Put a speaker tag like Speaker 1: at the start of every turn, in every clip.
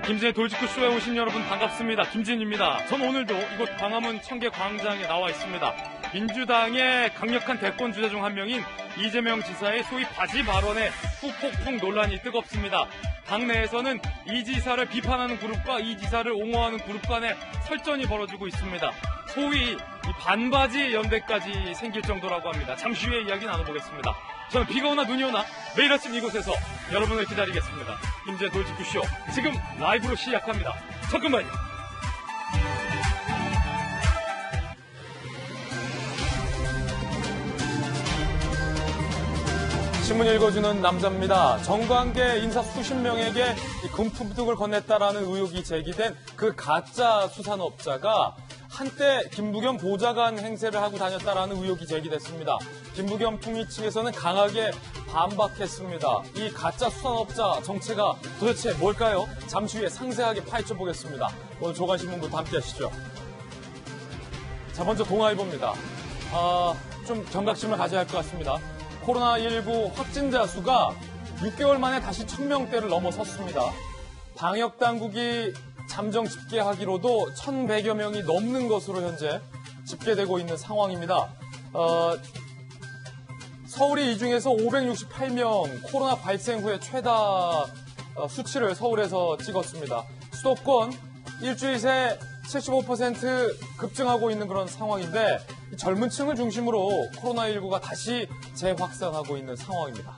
Speaker 1: 김진의 돌직구쇼에 오신 여러분 반갑습니다. 김진입니다. 전 오늘도 이곳 광화문 청계광장에 나와 있습니다. 민주당의 강력한 대권 주자 중 한 명인 이재명 지사의 소위 바지 발언에 후폭풍 논란이 뜨겁습니다. 당내에서는 이 지사를 비판하는 그룹과 이 지사를 옹호하는 그룹 간의 설전이 벌어지고 있습니다. 소위 이 반바지 연대까지 생길 정도라고 합니다. 잠시 후에 이야기 나눠보겠습니다. 저는 비가 오나 눈이 오나 매일 아침 이곳에서 여러분을 기다리겠습니다. 김진의 돌직구쇼 지금 라이브로 시작합니다. 잠깐만요. 신문 읽어주는 남자입니다. 정관계 인사 수십 명에게 금품 등을 건넸다라는 의혹이 제기된 그 가짜 수산업자가 한때 김부겸 보좌관 행세를 하고 다녔다라는 의혹이 제기됐습니다. 김부겸 총리 측에서는 강하게 반박했습니다. 이 가짜 수산업자 정체가 도대체 뭘까요? 잠시 후에 상세하게 파헤쳐보겠습니다. 오늘 조간신문부터 함께 하시죠. 자, 먼저 동아일보입니다. 좀 경각심을 가져야 할 것 같습니다. 코로나19 확진자 수가 6개월 만에 다시 1000명대를 넘어섰습니다. 방역당국이 잠정 집계하기로도 1,100여 명이 넘는 것으로 현재 집계되고 있는 상황입니다. 서울이 이 중에서 568명 코로나 발생 후에 최다 수치를 서울에서 찍었습니다. 수도권 일주일 새 75% 급증하고 있는 그런 상황인데 젊은 층을 중심으로 코로나19가 다시 재확산하고 있는 상황입니다.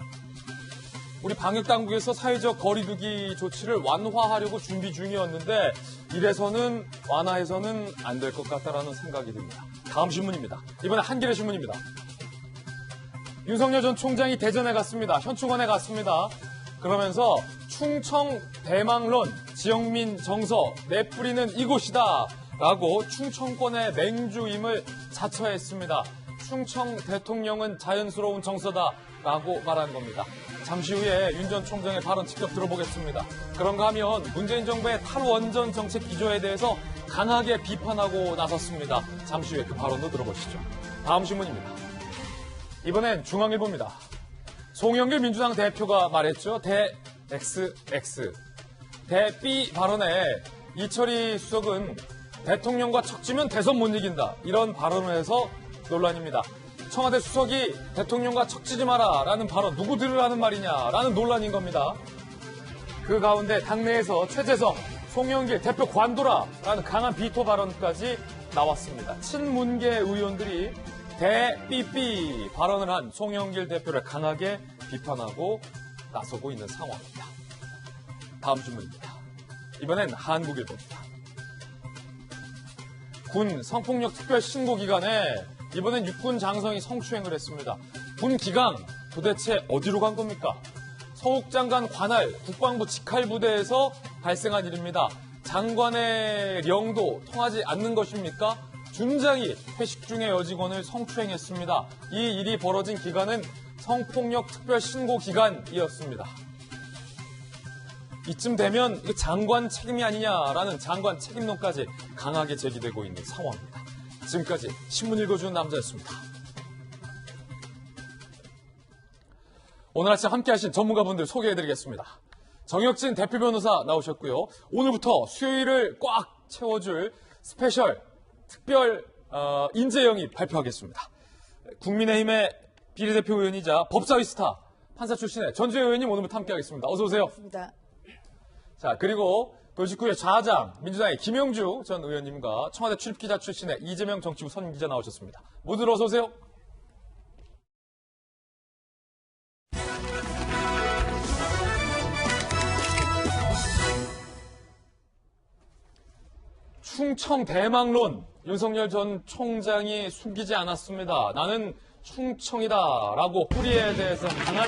Speaker 1: 우리 방역당국에서 사회적 거리두기 조치를 완화하려고 준비 중이었는데 이래서는 완화해서는 안 될 것 같다라는 생각이 듭니다. 다음 신문입니다. 이번에 한겨레 신문입니다. 윤석열 전 총장이 대전에 갔습니다. 현충원에 갔습니다. 그러면서 충청 대망론, 지역민 정서 내뿌리는 이곳이다 라고 충청권의 맹주임을 자처했습니다. 충청 대통령은 자연스러운 정서다 라고 말한 겁니다. 잠시 후에 윤 전 총장의 발언 직접 들어보겠습니다. 그런가 하면 문재인 정부의 탈원전 정책 기조에 대해서 강하게 비판하고 나섰습니다. 잠시 후에 그 발언도 들어보시죠. 다음 신문입니다. 이번엔 중앙일보입니다. 송영길 민주당 대표가 말했죠. 대-XX, 대-B 발언에 이철희 수석은 대통령과 척지면 대선 못 이긴다. 이런 발언을 해서 논란입니다. 청와대 수석이 대통령과 척지지 마라 라는 발언 누구들을 하는 말이냐 라는 논란인 겁니다. 그 가운데 당내에서 최재성, 송영길 대표 관둬라 라는 강한 비토 발언까지 나왔습니다. 친문계 의원들이 대-삐삐 발언을 한 송영길 대표를 강하게 비판하고 나서고 있는 상황입니다. 다음 신문입니다. 이번엔 한국일보입니다. 군 성폭력 특별 신고 기간에 이번엔 육군 장성이 성추행을 했습니다. 군 기강 도대체 어디로 간 겁니까? 서욱 장관 관할 국방부 직할부대에서 발생한 일입니다. 장관의 령도 통하지 않는 것입니까? 준장이 회식 중에 여직원을 성추행했습니다. 이 일이 벌어진 기간은 성폭력 특별 신고 기간이었습니다. 이쯤 되면 이게 장관 책임이 아니냐라는 장관 책임론까지 강하게 제기되고 있는 상황입니다. 지금까지 신문 읽어주는 남자였습니다. 오늘 아침 함께하신 전문가분들 소개해드리겠습니다. 정혁진 대표 변호사 나오셨고요. 오늘부터 수요일을 꽉 채워줄 스페셜 특별 인재영입 발표하겠습니다. 국민의힘의 비례대표 의원이자 법사위 스타 판사 출신의 전주혜 의원님 오늘부터 함께하겠습니다. 어서 오세요.
Speaker 2: 반갑습니다.
Speaker 1: 자, 그리고 돌직구의 좌장 민주당의 김영주 전 의원님과 청와대 출입기자 출신의 이재명 정치부 선기자 나오셨습니다. 모두 어서 오세요. 충청 대망론 윤석열 전 총장이 숨기지 않았습니다. 나는 충청이다라고 뿌리에 대해서 강한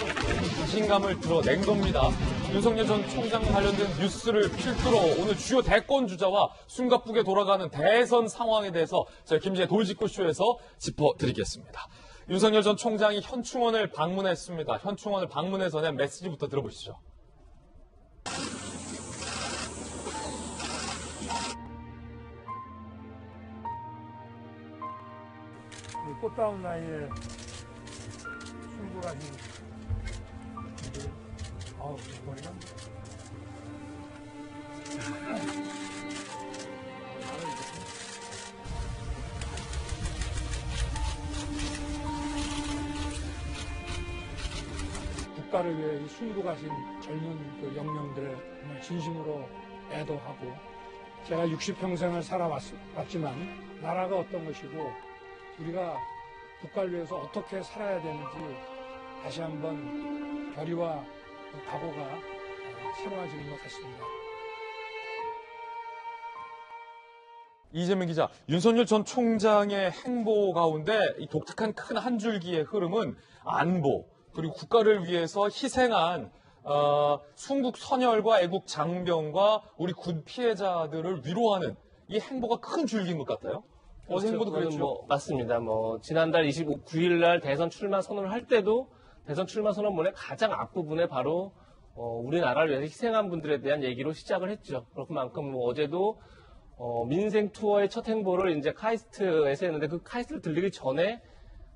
Speaker 1: 자신감을 드러낸 겁니다. 윤석열 전 총장 관련된 뉴스를 필두로 오늘 주요 대권 주자와 숨가쁘게 돌아가는 대선 상황에 대해서 저희 김진의 돌직구쇼에서 짚어드리겠습니다. 윤석열 전 총장이 현충원을 방문했습니다. 현충원을 방문해서 낸 메시지부터 들어보시죠.
Speaker 3: 꽃다운 나이에 출국하신 머리가 국가를 위해 숨고 가신 젊은 그 영령들의 정말 진심으로 애도하고 제가 60평생을 살아왔지만 나라가 어떤 것이고 우리가 국가를 위해서 어떻게 살아야 되는지 다시 한번 결의와 각오가 새로워지는 것 같습니다.
Speaker 1: 이재명 기자, 윤석열 전 총장의 행보 가운데 이 독특한 큰 한 줄기의 흐름은 안보, 그리고 국가를 위해서 희생한 순국 선열과 애국 장병과 우리 군 피해자들을 위로하는 이 행보가 큰 줄기인 것 같아요. 어제 행보도 그랬죠.
Speaker 2: 맞습니다. 지난달 29일 날 대선 출마 선언을 할 때도 대선 출마 선언문의 가장 앞부분에 바로 우리나라를 위해서 희생한 분들에 대한 얘기로 시작을 했죠. 그만큼 어제도 민생 투어의 첫 행보를 이제 카이스트에서 했는데 그 카이스트를 들리기 전에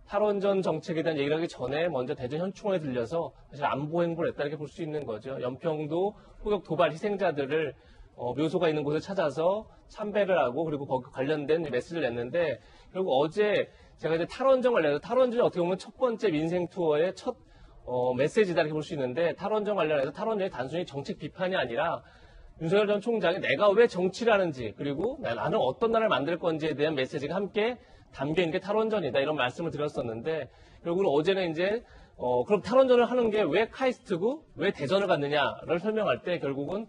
Speaker 2: 탈원전 정책에 대한 얘기를 하기 전에 먼저 대전 현충원에 들려서 사실 안보 행보를 했다 이렇게 볼 수 있는 거죠. 연평도 포격 도발 희생자들을 묘소가 있는 곳을 찾아서 참배를 하고 그리고 거기 관련된 메시지를 냈는데 결국 어제 제가 이제 탈원전 관련해서 탈원전이 어떻게 보면 첫 번째 민생 투어의 첫 메시지다 이렇게 볼 수 있는데 탈원전 관련해서 탈원전이 단순히 정책 비판이 아니라 윤석열 전 총장이 내가 왜 정치를 하는지 그리고 나는 어떤 나라를 만들 건지에 대한 메시지가 함께 담겨있는 게 탈원전이다 이런 말씀을 드렸었는데 결국은 어제는 이제 그럼 탈원전을 하는 게 왜 카이스트고 왜 대전을 갔느냐를 설명할 때 결국은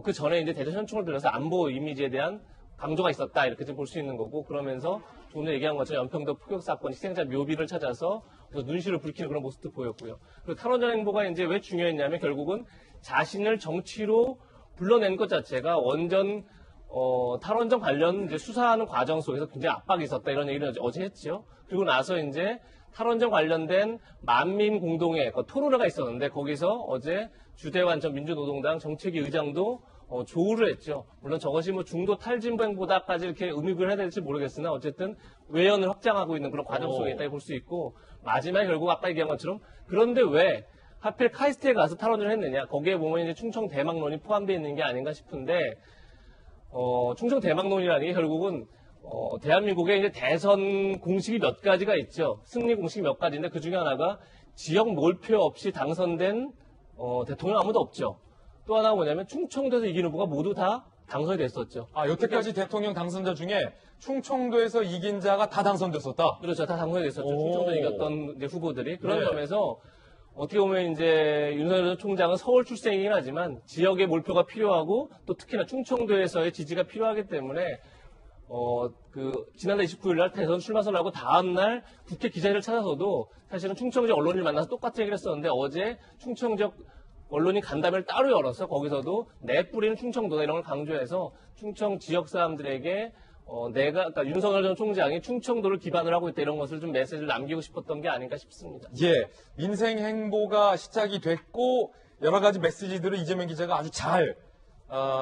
Speaker 2: 그 전에 이제 대전 현충을 들려서 안보 이미지에 대한 강조가 있었다 이렇게 좀 볼 수 있는 거고 그러면서 조금 전에 얘기한 것처럼 연평도 포격 사건 희생자 묘비를 찾아서 눈시를 붉히는 그런 모습도 보였고요. 그리고 탈원전 행보가 이제 왜 중요했냐면 결국은 자신을 정치로 불러낸 것 자체가 원전 탈원전 관련 이제 수사하는 과정 속에서 굉장히 압박이 있었다 이런 얘기를 어제 했죠. 그리고 나서 이제 탈원전 관련된 만민 공동회 토론회가 있었는데 거기서 어제 주대환 전 민주노동당 정책위 의장도 조우를 했죠. 물론 저것이 중도 탈진보 행보다까지 이렇게 의미부여를 해야 될지 모르겠으나 어쨌든 외연을 확장하고 있는 그런 과정 속에 있다고 볼 수 있고 마지막에 결국 아까 얘기한 것처럼 그런데 왜 하필 카이스트에 가서 탈원전을 했느냐. 거기에 보면 이제 충청 대망론이 포함되어 있는 게 아닌가 싶은데, 충청 대망론이라는 게 결국은, 대한민국에 이제 대선 공식이 몇 가지가 있죠. 승리 공식이 몇 가지인데 그 중에 하나가 지역 몰표 없이 당선된, 대통령 아무도 없죠. 또 하나가 뭐냐면 충청도에서 이긴 후보가 모두 다 당선이 됐었죠.
Speaker 1: 여태까지 대통령 당선자 중에 충청도에서 이긴 자가 다 당선됐었다?
Speaker 2: 그렇죠. 다 당선이 됐었죠. 충청도 이겼던 이제 후보들이. 그런
Speaker 1: 네.
Speaker 2: 점에서 어떻게 보면 이제 윤석열 총장은 서울 출생이긴 하지만 지역의 몰표가 필요하고 또 특히나 충청도에서의 지지가 필요하기 때문에 지난달 29일 날 대선 출마선을 하고 다음날 국회 기자회를 찾아서도 사실은 충청 지역 언론을 만나서 똑같은 얘기를 했었는데 어제 충청 지역 언론이 간담회를 따로 열어서 거기서도 내 뿌리는 충청도다 이런 걸 강조해서 충청 지역 사람들에게 그러니까 윤석열 전 총장이 충청도를 기반으로 하고 있다 이런 것을 좀 메시지를 남기고 싶었던 게 아닌가 싶습니다.
Speaker 1: 예, 민생 행보가 시작이 됐고 여러 가지 메시지들을 이재명 기자가 아주 잘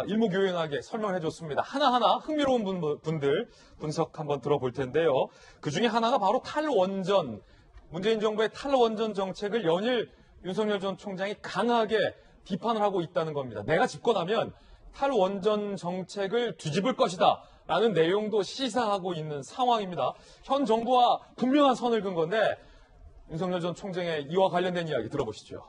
Speaker 1: 일목요연하게 설명해 줬습니다. 하나하나 흥미로운 분들 분석 한번 들어볼 텐데요. 그중에 하나가 바로 탈원전, 문재인 정부의 탈원전 정책을 연일 윤석열 전 총장이 강하게 비판을 하고 있다는 겁니다. 내가 집권하면 탈원전 정책을 뒤집을 것이다 라는 내용도 시사하고 있는 상황입니다. 현 정부와 분명한 선을 긋은 건데 윤석열 전 총장의 이와 관련된 이야기 들어보시죠.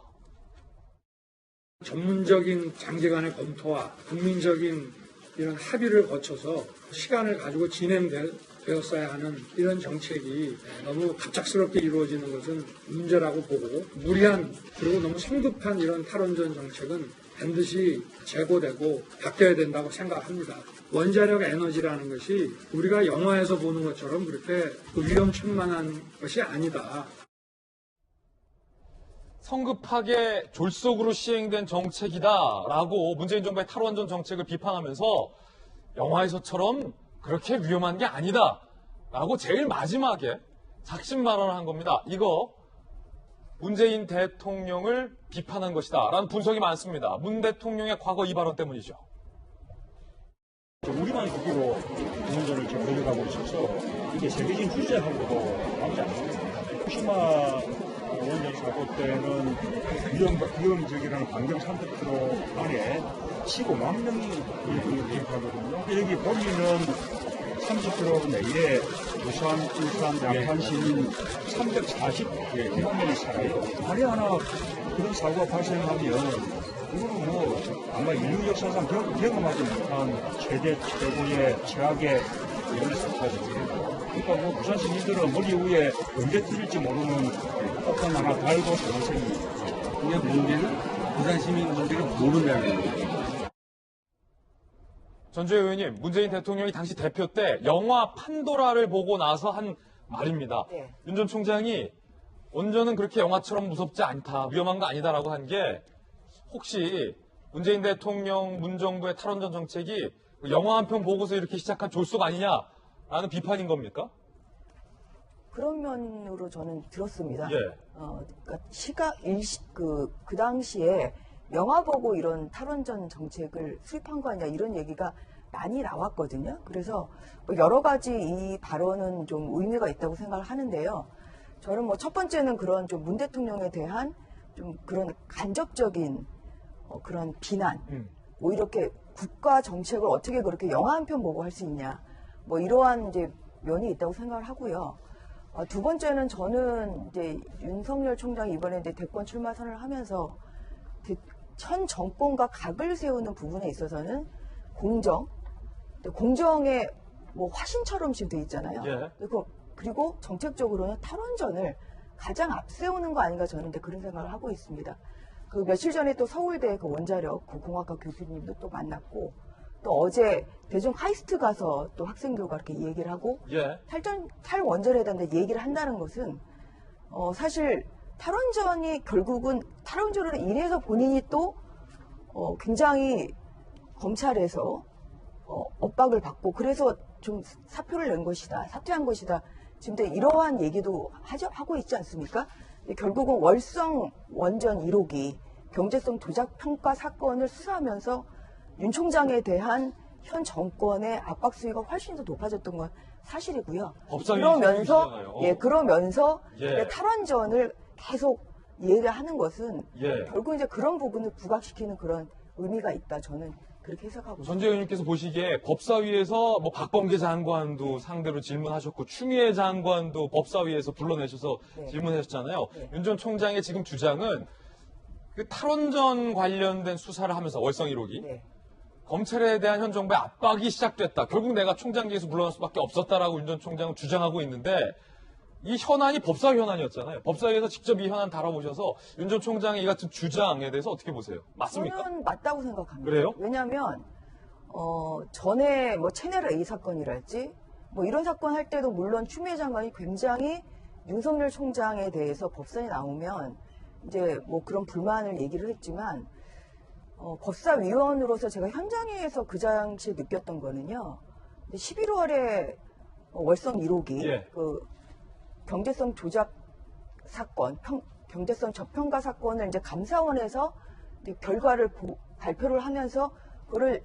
Speaker 3: 전문적인 장기간의 검토와 국민적인 이런 합의를 거쳐서 시간을 가지고 진행되었어야 하는 이런 정책이 너무 갑작스럽게 이루어지는 것은 문제라고 보고 무리한 그리고 너무 성급한 이런 탈원전 정책은 반드시 재고되고 바뀌어야 된다고 생각합니다. 원자력 에너지라는 것이 우리가 영화에서 보는 것처럼 그렇게 위험천만한 것이 아니다.
Speaker 1: 성급하게 졸속으로 시행된 정책이다라고 문재인 정부의 탈원전 정책을 비판하면서 영화에서처럼 그렇게 위험한 게 아니다라고 제일 마지막에 작심 발언을 한 겁니다. 이거 문재인 대통령을 비판한 것이다라는 분석이 많습니다. 문 대통령의 과거 이 발언 때문이죠.
Speaker 4: 우리만 국기로 대선전을 지금 걸려가고 있어서 이게 세계적인 주제하고도 맞지 않습니다. 후쿠시마 원전 사고 때는 위험지역이라는 반경 300km 안에 15만 명이 기입하거든요. 여기 보면은 30km 내에 부산, 울산, 양산 시민 340명이 살아요. 만에 하나 그런 사고가 발생하면 이거는 뭐 아마 인류 역사상 경험하지 못한 최고의 최악의 이런 사고죠. 그러니까 뭐 부산 시민들은 머리 위에 언제 터질지 모르는 폭탄 하나 달고 사는 셈입니다.
Speaker 5: 근데 문제는 부산 시민분들이 모른다는 거예요.
Speaker 1: 전주혜 의원님, 문재인 대통령이 당시 대표 때 영화 판도라를 보고 나서 한 말입니다.
Speaker 6: 네.
Speaker 1: 윤 전 총장이 운전은 그렇게 영화처럼 무섭지 않다, 위험한 거 아니다라고 한 게 혹시 문재인 대통령 문정부의 탈원전 정책이 영화 한 편 보고서 이렇게 시작한 졸속 아니냐라는 비판인 겁니까?
Speaker 6: 그런 면으로 저는 들었습니다.
Speaker 1: 예.
Speaker 6: 그러니까 그 당시에 영화 보고 이런 탈원전 정책을 수립한 거 아니냐 이런 얘기가 많이 나왔거든요. 그래서 뭐 여러 가지 이 발언은 좀 의미가 있다고 생각을 하는데요. 저는 뭐 첫 번째는 그런 좀 문 대통령에 대한 좀 그런 간접적인 그런 비난, 뭐 이렇게 국가 정책을 어떻게 그렇게 영화 한 편 보고 할 수 있냐, 뭐 이러한 이제 면이 있다고 생각을 하고요. 두 번째는 저는 이제 윤석열 총장이 이번에 이제 대권 출마 선언을 하면서 현 정권과 각을 세우는 부분에 있어서는 공정의 뭐 화신처럼 지금 돼 있잖아요.
Speaker 1: 예.
Speaker 6: 그리고 정책적으로는 탈원전을 가장 앞세우는 거 아닌가 저는 이제 그런 생각을 하고 있습니다. 그 며칠 전에 또 서울대 그 원자력 그 공학과 교수님도 또 만났고 또 어제 대중 카이스트 가서 또 학생들과 이렇게 얘기를 하고
Speaker 1: 예.
Speaker 6: 탈원전에 대한 얘기를 한다는 것은 사실 탈원전이 결국은 탈원전으로 인해서 본인이 또 굉장히 검찰에서 엇박을 받고 그래서 좀 사표를 낸 것이다, 사퇴한 것이다. 지금 이러한 얘기도 하고 있지 않습니까? 결국은 월성 원전 1호기 경제성 조작 평가 사건을 수사하면서 윤 총장에 대한 현 정권의 압박 수위가 훨씬 더 높아졌던 건 사실이고요.
Speaker 1: 법사위
Speaker 6: 그러면서
Speaker 1: 예.
Speaker 6: 탈원전을 계속 얘기하는 것은
Speaker 1: 예.
Speaker 6: 결국 이제 그런 부분을 부각시키는 그런 의미가 있다. 저는 그렇게 해석하고
Speaker 1: 전재 의원님께서 보시기에 법사위에서 뭐 박범계 장관도 상대로 질문하셨고 추미애 장관도 법사위에서 불러내셔서
Speaker 6: 네.
Speaker 1: 질문하셨잖아요.
Speaker 6: 네.
Speaker 1: 윤 전 총장의 지금 주장은 그 탈원전 관련된 수사를 하면서 월성 1호기
Speaker 6: 네.
Speaker 1: 검찰에 대한 현 정부의 압박이 시작됐다. 결국 내가 총장직에서 물러날 수밖에 없었다라고 윤 전 총장은 주장하고 있는데 이 현안이 법사위 현안이었잖아요. 법사위에서 직접 이 현안 다뤄보셔서 윤 전 총장의 이 같은 주장에 대해서 어떻게 보세요? 맞습니까?
Speaker 6: 저는 맞다고 생각합니다.
Speaker 1: 그래요?
Speaker 6: 왜냐하면 전에 뭐 채널 A 사건이랄지 뭐 이런 사건 할 때도 물론 추미애 장관이 굉장히 윤석열 총장에 대해서 법선이 나오면 이제 뭐 그런 불만을 얘기를 했지만 법사위원으로서 제가 현장에서 그 당시에 느꼈던 거는요. 11월에 월성 1호기
Speaker 1: 예.
Speaker 6: 그 경제성 조작 사건, 경제성 저평가 사건을 이제 감사원에서 이제 결과를 발표를 하면서 그거를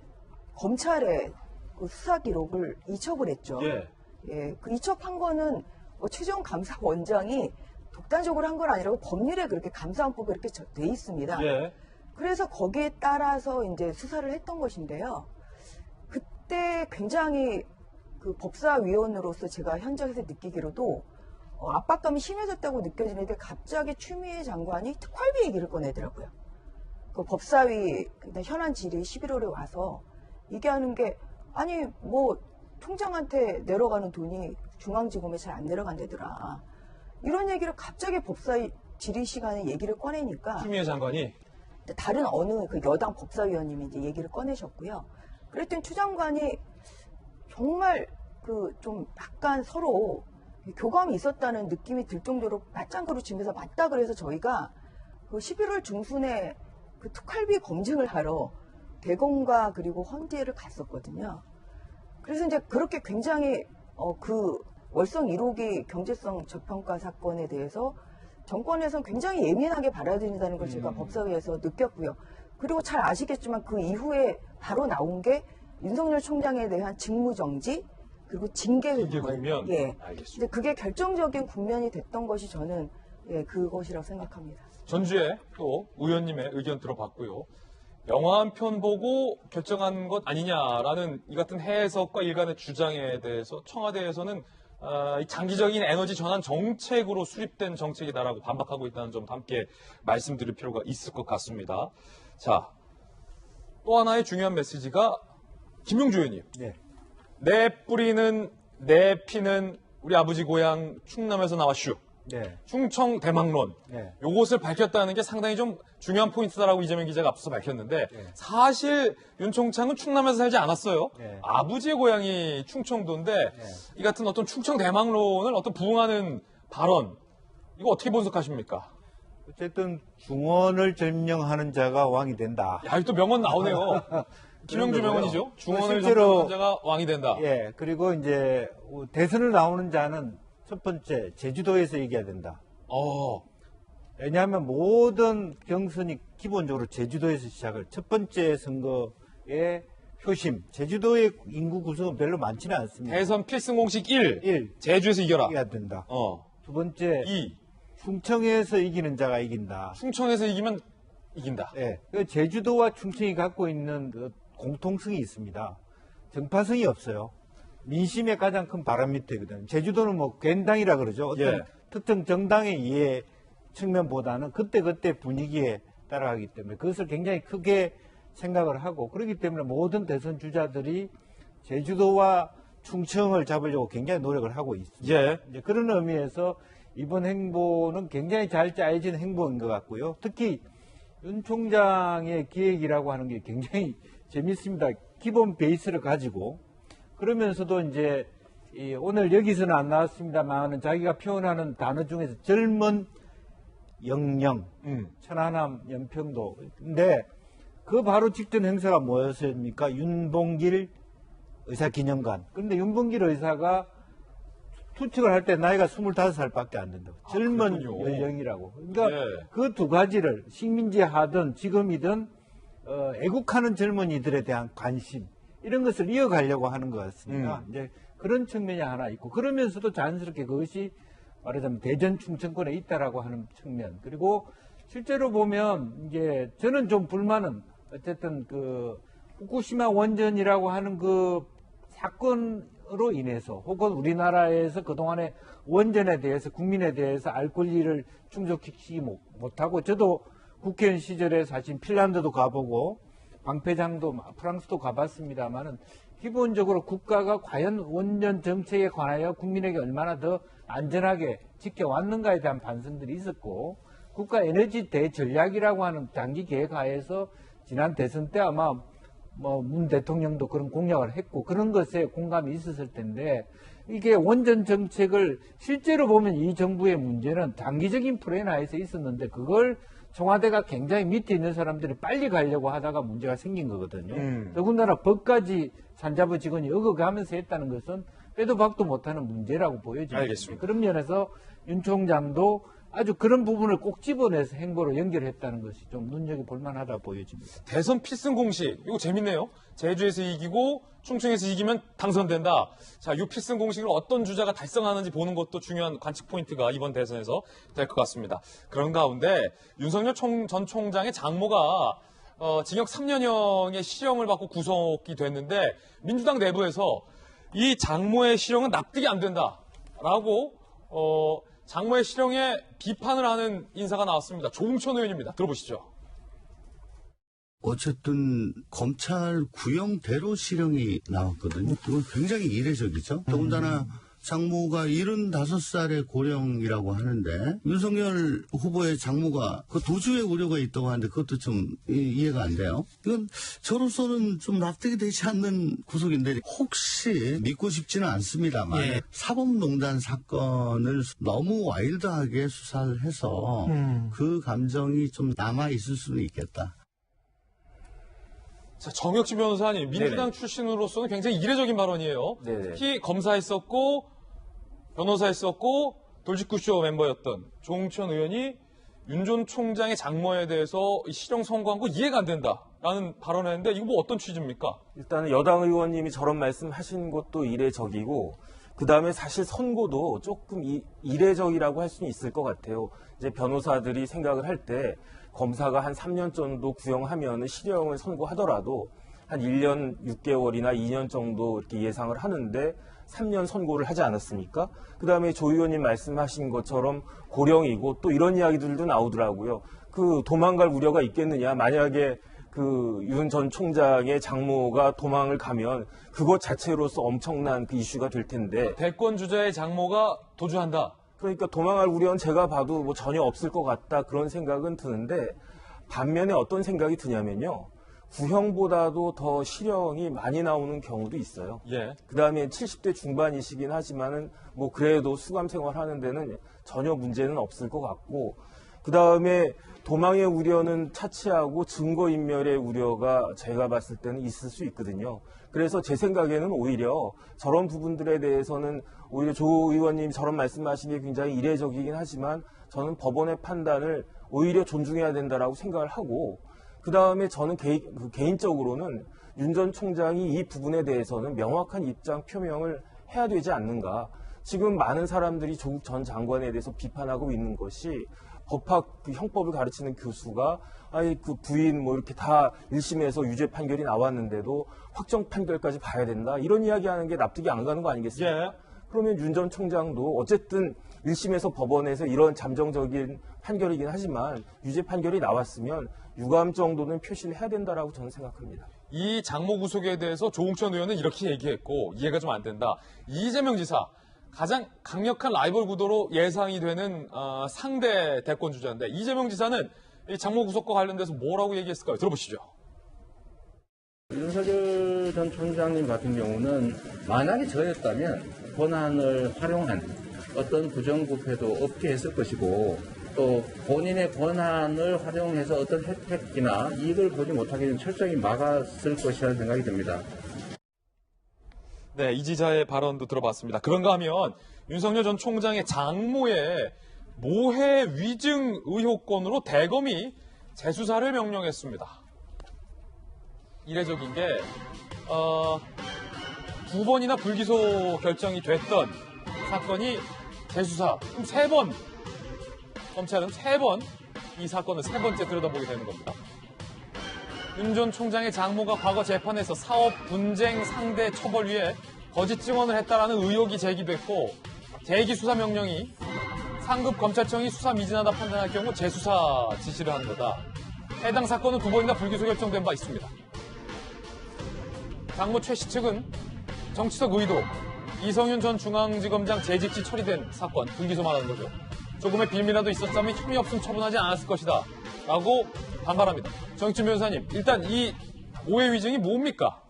Speaker 6: 검찰에 그 수사 기록을 이첩을 했죠.
Speaker 1: 예.
Speaker 6: 예, 그 이첩한 거는 뭐 최종 감사원장이 독단적으로 한 건 아니라고 법률에 그렇게 감사원법에 이렇게 돼 있습니다.
Speaker 1: 예.
Speaker 6: 그래서 거기에 따라서 이제 수사를 했던 것인데요. 그때 굉장히 그 법사위원으로서 제가 현장에서 느끼기로도 압박감이 심해졌다고 느껴지는데 갑자기 추미애 장관이 특활비 얘기를 꺼내더라고요. 그 법사위 현안 질의 11월에 와서 얘기하는 게 아니 뭐 총장한테 내려가는 돈이 중앙지검에 잘 안 내려간다더라. 이런 얘기를 갑자기 법사위 질의 시간에 얘기를 꺼내니까
Speaker 1: 추미애 장관이
Speaker 6: 다른 어느 그 여당 법사위원님이 이제 얘기를 꺼내셨고요. 그랬더니 추 장관이 정말 그 좀 약간 서로 교감이 있었다는 느낌이 들 정도로 맞장구를 치면서 맞다 그래서 저희가 그 11월 중순에 그 특활비 검증을 하러 대검과 그리고 헌재를 갔었거든요. 그래서 이제 그렇게 굉장히 그 월성 1호기 경제성 저평가 사건에 대해서 정권에서 굉장히 예민하게 받아들인다는 걸 제가 법사위에서 느꼈고요. 그리고 잘 아시겠지만 그 이후에 바로 나온 게 윤석열 총장에 대한 직무정지 그리고 징계
Speaker 1: 국면.
Speaker 6: 예.
Speaker 1: 알겠습니다.
Speaker 6: 근데 그게 결정적인 국면이 됐던 것이 저는 그것이라고 생각합니다.
Speaker 1: 전주에 또 의원님의 의견 들어봤고요. 영화 한 편 보고 결정한 것 아니냐라는 이 같은 해석과 일간의 주장에 대해서 청와대에서는 이 장기적인 에너지 전환 정책으로 수립된 정책이다라고 반박하고 있다는 점도 함께 말씀드릴 필요가 있을 것 같습니다. 자, 또 하나의 중요한 메시지가 김용주 의원님.
Speaker 5: 네.
Speaker 1: 내 뿌리는 내 피는 우리 아버지 고향 충남에서 나왔슈.
Speaker 5: 네.
Speaker 1: 충청 대망론.
Speaker 5: 네.
Speaker 1: 요것을 밝혔다는 게 상당히 좀 중요한 포인트다라고 이재명 기자가 앞서서 밝혔는데
Speaker 5: 네.
Speaker 1: 사실 윤 총장은 충남에서 살지 않았어요.
Speaker 5: 네.
Speaker 1: 아버지의 고향이 충청도인데
Speaker 5: 네.
Speaker 1: 이 같은 어떤 충청 대망론을 어떤 부응하는 발언 이거 어떻게 분석하십니까?
Speaker 7: 어쨌든 중원을 점령하는 자가 왕이 된다.
Speaker 1: 야, 또 명언 나오네요. 김용주
Speaker 7: 그런 거고요.
Speaker 1: 명언이죠. 중원을
Speaker 7: 실제로-
Speaker 1: 점령하는 자가 왕이 된다.
Speaker 7: 예, 그리고 이제 대선을 나오는 자는 첫 번째 제주도에서 이겨야 된다. 왜냐하면 모든 경선이 기본적으로 제주도에서 시작을 첫 번째 선거의 표심. 제주도의 인구 구성은 별로 많지는 않습니다.
Speaker 1: 대선 필승 공식 1.
Speaker 7: 1.
Speaker 1: 제주에서 이겨라.
Speaker 7: 이겨야 된다.
Speaker 1: 어.
Speaker 7: 두 번째
Speaker 1: 2.
Speaker 7: 충청에서 이기는 자가 이긴다.
Speaker 1: 충청에서 이기면 이긴다.
Speaker 7: 예, 그 제주도와 충청이 갖고 있는 그 공통성이 있습니다. 정파성이 없어요. 민심의 가장 큰 바람밑이거든요. 제주도는 뭐 괜당이라 그러죠. 어떤
Speaker 1: 예.
Speaker 7: 특정 정당의 이해 측면보다는 그때그때 분위기에 따라가기 때문에 그것을 굉장히 크게 생각을 하고 그렇기 때문에 모든 대선 주자들이 제주도와 충청을 잡으려고 굉장히 노력을 하고 있습니다.
Speaker 1: 예.
Speaker 7: 이제 그런 의미에서 이번 행보는 굉장히 잘 짜여진 행보인 것 같고요. 특히 윤 총장의 기획이라고 하는 게 굉장히 재밌습니다. 기본 베이스를 가지고 그러면서도 이제 오늘 여기서는 안 나왔습니다만 자기가 표현하는 단어 중에서 젊은 영영, 천안함, 연평도. 근데 그 바로 직전 행사가 뭐였습니까? 윤봉길 의사기념관. 그런데 윤봉길 의사가 투척을 할 때 나이가 25살밖에 안 된다고. 젊은
Speaker 1: 그렇군요.
Speaker 7: 연령이라고. 그러니까
Speaker 1: 예.
Speaker 7: 그 두 가지를 식민지하든 지금이든 애국하는 젊은이들에 대한 관심 이런 것을 이어가려고 하는 것 같습니다. 이제 그런 측면이 하나 있고 그러면서도 자연스럽게 그것이 말하자면 대전 충청권에 있다라고 하는 측면 그리고 실제로 보면 이게 저는 좀 불만은 어쨌든 그 후쿠시마 원전이라고 하는 그 사건으로 인해서 혹은 우리나라에서 그동안에 원전에 대해서 국민에 대해서 알 권리를 충족시키지 못하고 저도 국회의원 시절에 사실 핀란드도 가보고 방패장도 프랑스도 가봤습니다만은 기본적으로 국가가 과연 원전 정책에 관하여 국민에게 얼마나 더 안전하게 지켜왔는가에 대한 반성들이 있었고 국가 에너지 대전략이라고 하는 장기 계획하에서 지난 대선 때 아마 뭐 문 대통령도 그런 공약을 했고 그런 것에 공감이 있었을 텐데 이게 원전 정책을 실제로 보면 이 정부의 문제는 단기적인 플랜 하에서 있었는데 그걸 청와대가 굉장히 밑에 있는 사람들이 빨리 가려고 하다가 문제가 생긴 거거든요. 더군다나 법까지 산자부 직원이 어긋가면서 했다는 것은 빼도 박도 못하는 문제라고 보여집니다.
Speaker 1: 알겠습니다.
Speaker 7: 그런 면에서 윤 총장도 아주 그런 부분을 꼭 집어내서 행보로 연결했다는 것이 좀 눈여겨볼 만하다 보여집니다.
Speaker 1: 대선 필승 공식 이거 재밌네요. 제주에서 이기고 충청에서 이기면 당선된다. 자, 이 필승 공식을 어떤 주자가 달성하는지 보는 것도 중요한 관측 포인트가 이번 대선에서 될 것 같습니다. 그런 가운데 윤석열 전 총장의 장모가 징역 3년형의 실형을 받고 구속이 됐는데 민주당 내부에서 이 장모의 실형은 납득이 안 된다라고 장모의 실형에 비판을 하는 인사가 나왔습니다. 조웅천 의원입니다. 들어보시죠.
Speaker 8: 어쨌든 검찰 구형대로 실형이 나왔거든요. 그건 굉장히 이례적이죠. 더군다나 장모가 75살의 고령이라고 하는데 윤석열 후보의 장모가 그 도주의 우려가 있다고 하는데 그것도 좀 이해가 안 돼요. 이건 저로서는 좀 납득이 되지 않는 구속인데 혹시 믿고 싶지는 않습니다만 사법농단 사건을 너무 와일드하게 수사를 해서 그 감정이 좀 남아있을 수는 있겠다.
Speaker 1: 자, 정혁진 변호사님, 민주당 출신으로서는 굉장히 이례적인 발언이에요. 특히 검사했었고, 변호사했었고, 돌직구쇼 멤버였던 조웅천 의원이 윤 전 총장의 장모에 대해서 실형 선고한 거 이해가 안 된다라는 발언을 했는데 이거 뭐 어떤 취지입니까?
Speaker 9: 일단은 여당 의원님이 저런 말씀 하신 것도 이례적이고 그 다음에 사실 선고도 조금 이례적이라고 할 수는 있을 것 같아요. 이제 변호사들이 생각을 할 때 검사가 한 3년 정도 구형하면 실형을 선고하더라도 한 1년 6개월이나 2년 정도 이렇게 예상을 하는데 3년 선고를 하지 않았습니까? 그 다음에 조 의원님 말씀하신 것처럼 고령이고 또 이런 이야기들도 나오더라고요. 그 도망갈 우려가 있겠느냐. 만약에 그 윤 전 총장의 장모가 도망을 가면 그것 자체로서 엄청난 그 이슈가 될 텐데.
Speaker 1: 대권 주자의 장모가 도주한다.
Speaker 9: 그러니까 도망할 우려는 제가 봐도 뭐 전혀 없을 것 같다 그런 생각은 드는데 반면에 어떤 생각이 드냐면요. 구형보다도 더 실형이 많이 나오는 경우도 있어요.
Speaker 1: 예.
Speaker 9: 그 다음에 70대 중반이시긴 하지만은 뭐 그래도 수감 생활하는 데는 전혀 문제는 없을 것 같고 그 다음에 도망의 우려는 차치하고 증거인멸의 우려가 제가 봤을 때는 있을 수 있거든요. 그래서 제 생각에는 오히려 저런 부분들에 대해서는 오히려 조 의원님 저런 말씀하신 게 굉장히 이례적이긴 하지만 저는 법원의 판단을 오히려 존중해야 된다라고 생각을 하고 그 다음에 저는 개인적으로는 윤 전 총장이 이 부분에 대해서는 명확한 입장 표명을 해야 되지 않는가. 지금 많은 사람들이 조국 전 장관에 대해서 비판하고 있는 것이 법학 그 형법을 가르치는 교수가 아니 그 부인 뭐 이렇게 다 1심에서 유죄 판결이 나왔는데도 확정 판결까지 봐야 된다. 이런 이야기하는 게 납득이 안 가는 거 아니겠습니까?
Speaker 1: 예.
Speaker 9: 그러면 윤 전 총장도 어쨌든 1심에서 법원에서 이런 잠정적인 판결이긴 하지만 유죄 판결이 나왔으면 유감 정도는 표시를 해야 된다라고 저는 생각합니다.
Speaker 1: 이 장모 구속에 대해서 조홍천 의원은 이렇게 얘기했고 이해가 좀 안 된다. 이재명 지사 가장 강력한 라이벌 구도로 예상이 되는 상대 대권 주자인데 이재명 지사는 이 장모 구속과 관련돼서 뭐라고 얘기했을까요? 들어보시죠.
Speaker 5: 윤석열 전 총장님 같은 경우는 만약에 저였다면 권한을 활용한 어떤 부정부패도 없게 했을 것이고 또 본인의 권한을 활용해서 어떤 혜택이나 이익을 보지 못하게 철저히 막았을 것이라는 생각이 듭니다.
Speaker 1: 네, 이 지사의 발언도 들어봤습니다. 그런가 하면 윤석열 전 총장의 장모의 모해 위증 의혹건으로 대검이 재수사를 명령했습니다. 이례적인 게 2번이나 불기소 결정이 됐던 사건이 재수사 3번, 검찰은 3번 이 사건을 3번째 들여다보게 되는 겁니다. 윤 전 총장의 장모가 과거 재판에서 사업 분쟁 상대 처벌 위에 거짓 증언을 했다라는 의혹이 제기됐고 대기 수사 명령이 상급 검찰청이 수사 미진하다 판단할 경우 재수사 지시를 하는 거다. 해당 사건은 2번이나 불기소 결정된 바 있습니다. 장모 최 씨 측은 정치적 의도, 이성윤 전 중앙지검장 재직시 처리된 사건, 불기소 말하는 거죠. 조금의 빌미라도 있었다면 혐의 없음 처분하지 않았을 것이다. 라고 반발합니다. 정익준 변호사님, 일단 이 오해 위증이 뭡니까?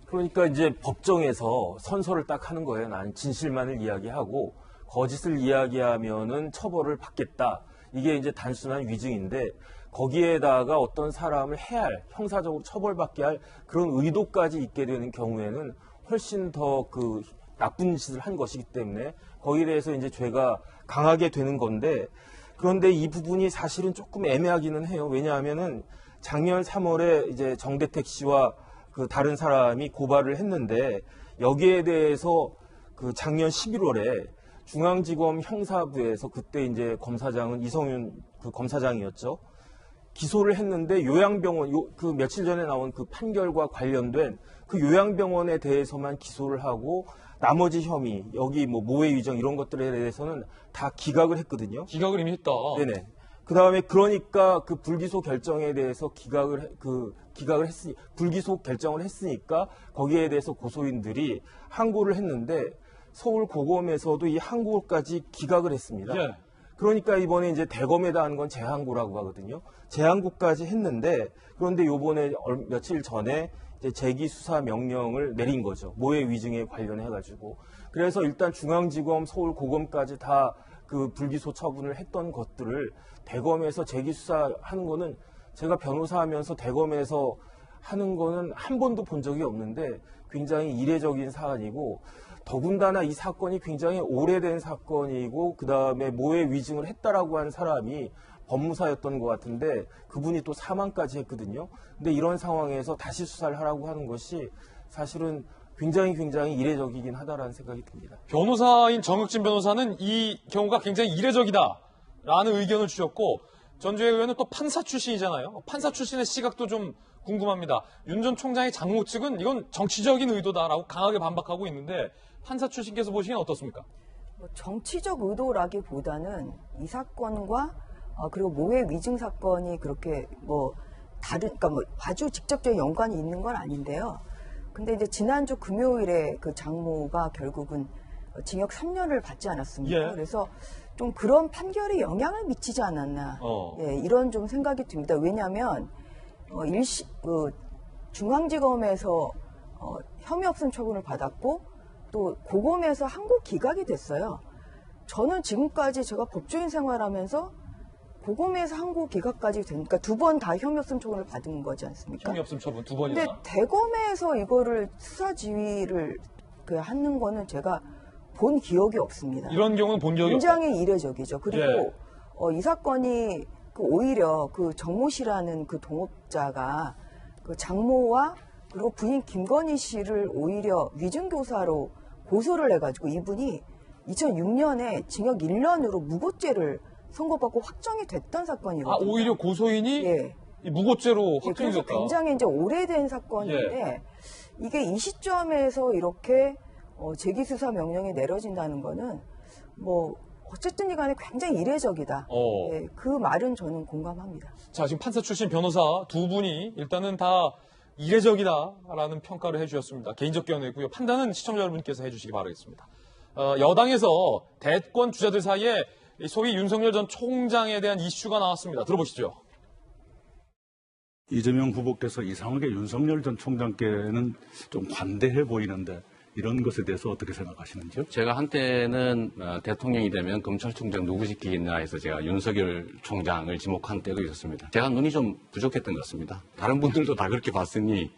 Speaker 9: 그러니까 이제 법정에서 선서를 딱 하는 거예요. 난 진실만을 이야기하고 거짓을 이야기하면은 처벌을 받겠다. 이게 이제 단순한 위증인데 거기에다가 어떤 사람을 해야 할, 형사적으로 처벌받게 할 그런 의도까지 있게 되는 경우에는 훨씬 더 그 나쁜 짓을 한 것이기 때문에 거기에 대해서 이제 죄가 강하게 되는 건데 그런데 이 부분이 사실은 조금 애매하기는 해요. 왜냐하면은 작년 3월에 이제 정대택 씨와 그 다른 사람이 고발을 했는데 여기에 대해서 그 작년 11월에 중앙지검 형사부에서 그때 이제 검사장은 이성윤 그 검사장이었죠. 기소를 했는데 요양병원 그 며칠 전에 나온 그 판결과 관련된 그 요양병원에 대해서만 기소를 하고 나머지 혐의 여기 뭐 모해 위정 이런 것들에 대해서는 다 기각을 했거든요.
Speaker 1: 기각을 이미 했다.
Speaker 9: 네네. 그 다음에 그러니까 그 불기소 결정에 대해서 불기소 결정을 했으니까 거기에 대해서 고소인들이 항고를 했는데 서울 고검에서도 이 항고까지 기각을 했습니다.
Speaker 1: 예.
Speaker 9: 그러니까 이번에 이제 대검에다 한 건 재항고라고 하거든요. 재항고까지 했는데 그런데 요번에 며칠 전에 이제 재기 수사 명령을 내린 거죠. 모해 위증에 관련해가지고. 그래서 일단 중앙지검, 서울고검까지 다 그 불기소 처분을 했던 것들을 대검에서 재기 수사하는 거는 제가 변호사하면서 대검에서 하는 거는 한 번도 본 적이 없는데 굉장히 이례적인 사안이고 더군다나 이 사건이 굉장히 오래된 사건이고 그 다음에 모해 위증을 했다라고 한 사람이 법무사였던 것 같은데 그분이 또 사망까지 했거든요. 근데 이런 상황에서 다시 수사를 하라고 하는 것이 사실은 굉장히 이례적이긴 하다라는 생각이 듭니다.
Speaker 1: 변호사인 정혁진 변호사는 이 경우가 굉장히 이례적이다라는 의견을 주셨고 전주혜 의원은 또 판사 출신이잖아요. 판사 출신의 시각도 좀 궁금합니다. 윤 전 총장의 장모 측은 이건 정치적인 의도다라고 강하게 반박하고 있는데 판사 출신께서 보시기엔 어떻습니까?
Speaker 6: 정치적 의도라기보다는 이 사건과 그리고 모해 위증 사건이 그렇게 그러니까 아주 직접적인 연관이 있는 건 아닌데요. 근데 이제 지난주 금요일에 그 장모가 결국은 징역 3년을 받지 않았습니까?
Speaker 1: 예.
Speaker 6: 그래서 좀 그런 판결에 영향을 미치지 않았나. 예, 이런 좀 생각이 듭니다. 왜냐하면 중앙지검에서 혐의 없음 처분을 받았고 또 고검에서 항고 기각이 됐어요. 저는 지금까지 제가 법조인 생활하면서 고검에서 항고 기각까지 되니까 두 번 다 혐의 없음 처분을 받은 거지 않습니까?
Speaker 1: 혐의 없음 처분 두
Speaker 6: 근데
Speaker 1: 번이나.
Speaker 6: 대검에서 이거를 수사 지휘를 하는 거는 제가 본 기억이 없습니다.
Speaker 1: 이런 경우는 본 적이 없다.
Speaker 6: 굉장히 이례적이죠. 그리고 이 사건이 오히려 그 정모 씨라는 그 동업자가 그 장모와 그리고 부인 김건희 씨를 오히려 위증교사로 고소를 해가지고 이분이 2006년에 징역 1년으로 무고죄를 선고받고 확정이 됐던 사건이거든요.
Speaker 1: 오히려 고소인이
Speaker 6: 예.
Speaker 1: 이 무고죄로
Speaker 6: 그래서
Speaker 1: 확정이 됐다.
Speaker 6: 굉장히 이제 오래된 사건인데 이게 이 시점에서 이렇게 재기 수사 명령이 내려진다는 거는 어쨌든 간에 굉장히 이례적이다. 예, 그 말은 저는 공감합니다.
Speaker 1: 자, 지금 판사 출신 변호사 두 분이 일단은 다 이례적이다라는 평가를 해주셨습니다. 개인적 견해고요. 판단은 시청자 여러분께서 해주시기 바라겠습니다. 여당에서 대권 주자들 사이에 소위 윤석열 전 총장에 대한 이슈가 나왔습니다. 들어보시죠.
Speaker 10: 이재명 후보께서 이상하게 윤석열 전 총장께는 좀 관대해 보이는데 이런 것에 대해서 어떻게 생각하시는지요?
Speaker 5: 제가 한때는 대통령이 되면 검찰총장 누구 시키겠나 해서 제가 윤석열 총장을 지목한 때도 있었습니다. 제가 눈이 좀 부족했던 것 같습니다. 다른 분들도 다 그렇게 봤으니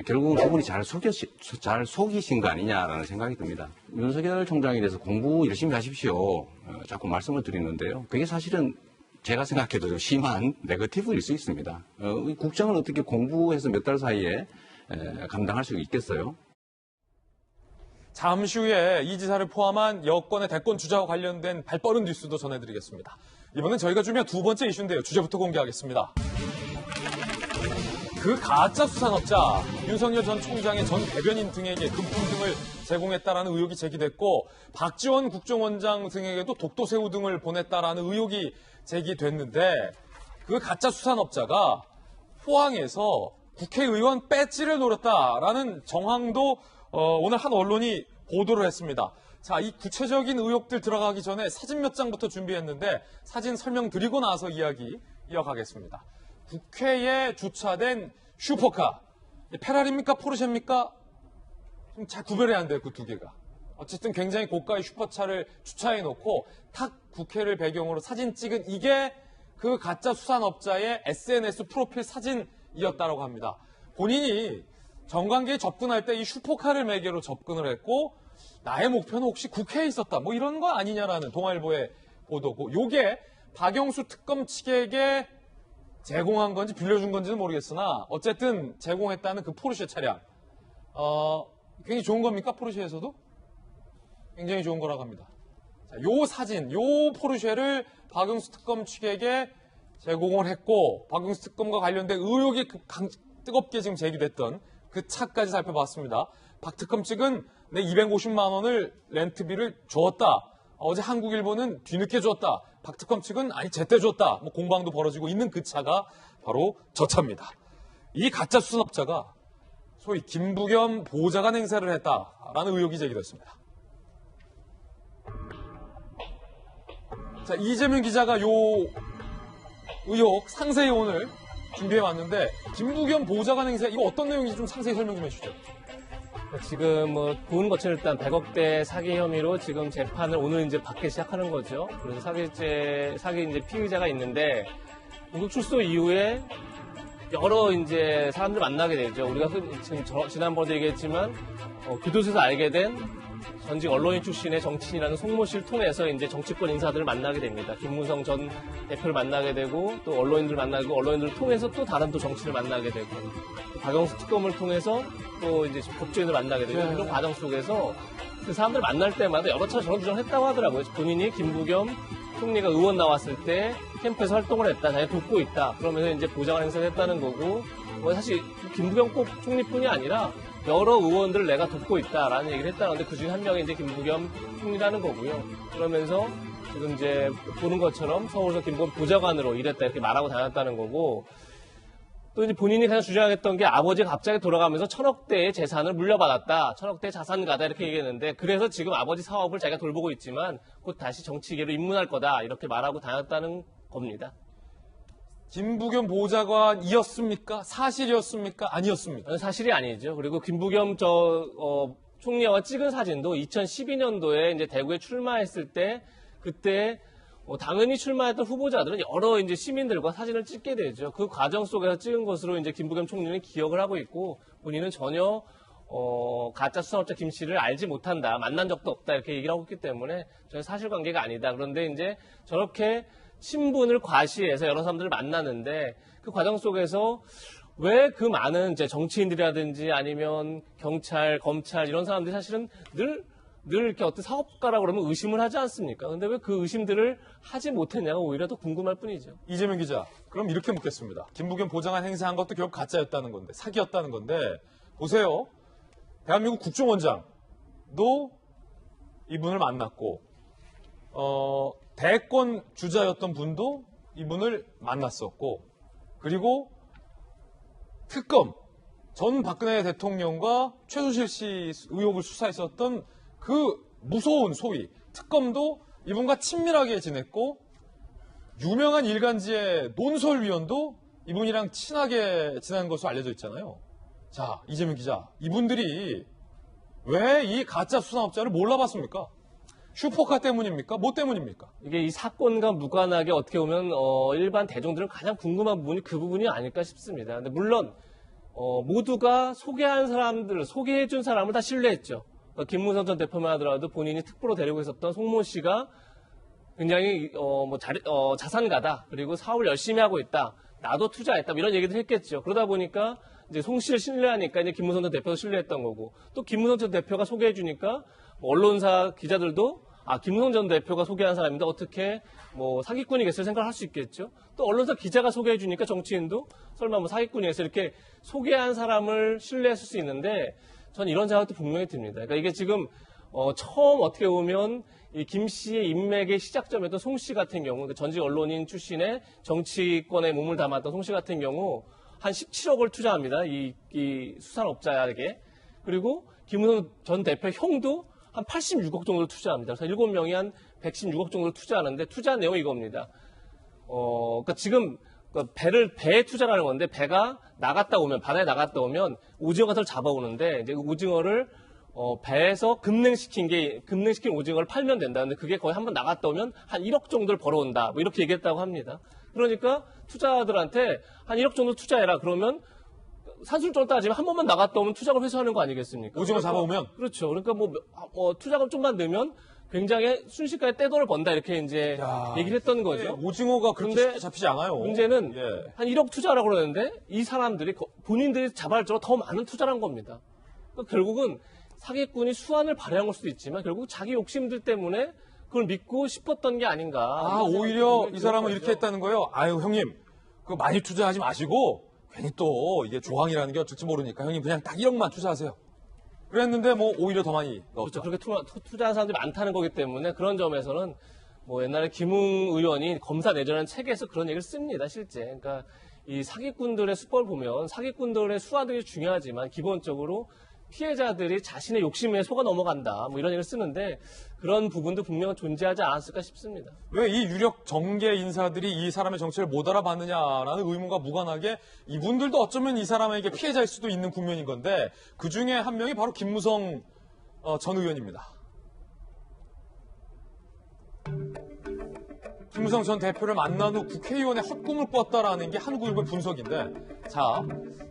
Speaker 5: 결국은 그분이 잘 속이신 거 아니냐라는 생각이 듭니다. 윤석열 총장에 대해서 공부 열심히 하십시오. 자꾸 말씀을 드리는데요. 그게 사실은 제가 생각해도 좀 심한 네거티브일 수 있습니다. 국정을 어떻게 공부해서 몇 달 사이에 감당할 수 있겠어요?
Speaker 1: 잠시 후에 이 지사를 포함한 여권의 대권 주자와 관련된 발빠른 뉴스도 전해드리겠습니다. 이번엔 저희가 준비한 두 번째 이슈인데요. 주제부터 공개하겠습니다. 그 가짜 수산업자 윤석열 전 총장의 전 대변인 등에게 금품 등을 제공했다라는 의혹이 제기됐고 박지원 국정원장 등에게도 독도새우 등을 보냈다라는 의혹이 제기됐는데 그 가짜 수산업자가 포항에서 국회의원 배지를 노렸다라는 정황도 오늘 한 언론이 보도를 했습니다. 자, 이 구체적인 의혹들 들어가기 전에 사진 몇 장부터 준비했는데 사진 설명드리고 나서 이야기 이어가겠습니다. 국회에 주차된 슈퍼카. 페라리입니까? 포르쉐입니까? 좀 잘 구별해야 한대요, 그 두 개가. 어쨌든 굉장히 고가의 슈퍼차를 주차해놓고 탁 국회를 배경으로 사진 찍은 이게 그 가짜 수산업자의 SNS 프로필 사진이었다고 합니다. 본인이 정관계에 접근할 때 이 슈퍼카를 매개로 접근을 했고 나의 목표는 혹시 국회에 있었다. 뭐 이런 거 아니냐라는 동아일보의 보도고 요게 박영수 특검 측에게 제공한 건지 빌려준 건지는 모르겠으나 어쨌든 제공했다는 그 포르쉐 차량. 굉장히 좋은 겁니까? 포르쉐에서도? 굉장히 좋은 거라고 합니다. 자, 요 사진, 요 포르쉐를 박영수 특검 측에게 제공을 했고 박영수 특검과 관련된 의혹이 뜨겁게 지금 제기됐던 그 차까지 살펴봤습니다. 박 특검 측은 내 250만 원을 렌트비를 줬다. 어제 한국일보는 뒤늦게 줬다. 박 특검 측은 아니 제때 줬다. 뭐 공방도 벌어지고 있는 그 차가 바로 저 차입니다. 이 가짜 수산업자가 소위 김부겸 보좌관 행세를 했다라는 의혹이 제기됐습니다. 자, 이재명 기자가 요 의혹 상세히 오늘 준비해왔는데 김부겸 보좌관 행세 이거 어떤 내용인지 좀 상세히 설명 좀 해주시죠.
Speaker 2: 지금 돈 거쳐 일단 100억대 사기 혐의로 지금 재판을 오늘 이제 받기 시작하는 거죠. 그래서 사기 이제 피의자가 있는데 공국 출소 이후에 여러 이제 사람들 만나게 되죠. 우리가 지금 지난번에도 얘기했지만 교도소에서 알게 된 전직 언론인 출신의 정치인이라는 송모 씨를 통해서 이제 정치권 인사들을 만나게 됩니다. 김무성 전 대표를 만나게 되고 또 언론인들 만나고 언론인들을 통해서 또 다른 또 정치를 만나게 되고 박영수 특검을 통해서 또 이제 법조인을 만나게 되고 이런 과정 속에서 그 사람들 만날 때마다 여러 차례 저런 주장을 했다고 하더라고요. 본인이 김부겸 총리가 의원 나왔을 때 캠프에서 활동을 했다, 자기가 돕고 있다. 그러면서 이제 보좌관 행사를 했다는 거고, 뭐 사실 김부겸 꼭 총리뿐이 아니라 여러 의원들을 내가 돕고 있다라는 얘기를 했다는데 그 중에 한 명이 이제 김부겸 총리라는 거고요. 그러면서 지금 이제 보는 것처럼 서울서 김부겸 보좌관으로 일했다 이렇게 말하고 다녔다는 거고, 또 이제 본인이 가장 주장했던 게 아버지가 갑자기 돌아가면서 1,000억대의 재산을 물려받았다. 1,000억대 자산가다 이렇게 얘기했는데 그래서 지금 아버지 사업을 자기가 돌보고 있지만 곧 다시 정치계로 입문할 거다 이렇게 말하고 다녔다는 겁니다.
Speaker 1: 김부겸 보좌관이었습니까? 사실이었습니까? 아니었습니까?
Speaker 2: 사실이 아니죠. 그리고 김부겸 총리와 찍은 사진도 2012년도에 이제 대구에 출마했을 때 그때 당연히 출마했던 후보자들은 여러 이제 시민들과 사진을 찍게 되죠. 그 과정 속에서 찍은 것으로 이제 김부겸 총리는 기억을 하고 있고 본인은 전혀 가짜 수산업자 김 씨를 알지 못한다, 만난 적도 없다 이렇게 얘기를 하고 있기 때문에 전혀 사실관계가 아니다. 그런데 이제 저렇게 친분을 과시해서 여러 사람들을 만나는데 그 과정 속에서 왜 그 많은 이제 정치인들이라든지 아니면 경찰, 검찰 이런 사람들이 사실은 늘 이렇게 어떤 사업가라고 그러면 의심을 하지 않습니까? 근데 왜 그 의심들을 하지 못했냐가 오히려 더 궁금할 뿐이죠.
Speaker 1: 이재명 기자, 그럼 이렇게 묻겠습니다. 김부겸 보좌관 행사한 것도 결국 가짜였다는 건데, 사기였다는 건데, 보세요. 대한민국 국정원장도 이분을 만났고, 대권 주자였던 분도 이분을 만났었고, 그리고 특검, 전 박근혜 대통령과 최순실 씨 의혹을 수사했었던 그 무서운 소위 특검도 이분과 친밀하게 지냈고, 유명한 일간지의 논설위원도 이분이랑 친하게 지낸 것으로 알려져 있잖아요. 자, 이재명 기자, 이분들이 왜 이 가짜 수산업자를 몰라봤습니까? 슈퍼카 때문입니까? 뭐 때문입니까?
Speaker 2: 이게 이 사건과 무관하게 어떻게 보면 일반 대중들은 가장 궁금한 부분이 그 부분이 아닐까 싶습니다. 근데 물론 모두가 소개한 사람들, 소개해준 사람을 다 신뢰했죠. 김무성 전 대표만 하더라도 본인이 특보로 데리고 있었던 송모 씨가 굉장히 자산가다. 그리고 사업을 열심히 하고 있다. 나도 투자했다. 이런 얘기들 했겠죠. 그러다 보니까 이제 송 씨를 신뢰하니까 이제 김무성 전 대표도 신뢰했던 거고, 또 김무성 전 대표가 소개해주니까 언론사 기자들도 김무성 전 대표가 소개한 사람인데 어떻게 사기꾼이겠어요 생각할 수 있겠죠. 또 언론사 기자가 소개해주니까 정치인도 설마 사기꾼이겠어요 이렇게 소개한 사람을 신뢰했을 수 있는데 전 이런 생각도 분명히 듭니다. 그러니까 이게 지금 처음 어떻게 보면 이 김 씨의 인맥의 시작점이었던 송 씨 같은 경우, 그러니까 전직 언론인 출신의 정치권에 몸을 담았던 송 씨 같은 경우 한 17억을 투자합니다. 이 수산업자에게. 그리고 김무성 전 대표 형도 한 86억 정도를 투자합니다. 그래서 7명이 한 116억 정도를 투자하는데 투자 내용이 이겁니다. 그러니까 지금 배에 투자하는 건데 배가 나갔다 오면, 바다에 나갔다 오면 오징어 같은 걸 잡아오는데 이제 오징어를 배에서 급냉시킨 오징어를 팔면 된다. 근데 그게 거의 한번 나갔다 오면 한 1억 정도를 벌어온다. 이렇게 얘기했다고 합니다. 그러니까 투자자들한테 한 1억 정도 투자해라. 그러면 산술적으로 따지면 한 번만 나갔다 오면 투자금 회수하는 거 아니겠습니까?
Speaker 1: 오징어 잡아오면?
Speaker 2: 그렇죠. 그러니까 투자금 좀만 넣으면 굉장히 순식간에 떼돈을 번다. 이렇게 이제 얘기를 했던 거죠.
Speaker 1: 오징어가 그렇게 쉽게 잡히지 않아요.
Speaker 2: 문제는 한 1억 투자라고 그러는데 이 사람들이 본인들이 잡아할수록 더 많은 투자를 한 겁니다. 그러니까 결국은 사기꾼이 수완을 발휘한 걸 수도 있지만 결국 자기 욕심들 때문에 그걸 믿고 싶었던 게 아닌가.
Speaker 1: 오히려 이 사람은 이렇게 했다는 거예요. 아유, 형님, 그거 많이 투자하지 마시고 괜히 또 이게 조항이라는 게 어쩔지 모르니까 형님 그냥 딱 1억만 투자하세요. 그랬는데 오히려 더 많이 넣었죠.
Speaker 2: 그렇죠. 그렇게 투자한 사람들이 많다는 거기 때문에 그런 점에서는 옛날에 김웅 의원이 검사 내전하는 책에서 그런 얘기를 씁니다, 실제. 그러니까 이 사기꾼들의 수법을 보면 사기꾼들의 수화들이 중요하지만 기본적으로 피해자들이 자신의 욕심에 속아 넘어간다. 이런 얘기를 쓰는데 그런 부분도 분명히 존재하지 않았을까 싶습니다.
Speaker 1: 왜 이 유력 정계 인사들이 이 사람의 정체를 못 알아봤느냐라는 의문과 무관하게 이분들도 어쩌면 이 사람에게 피해자일 수도 있는 국면인 건데 그 중에 한 명이 바로 김무성 전 의원입니다. 김무성 전 대표를 만난 후 국회의원의 헛꿈을 꿨다라는 게 한국일보의 분석인데, 자,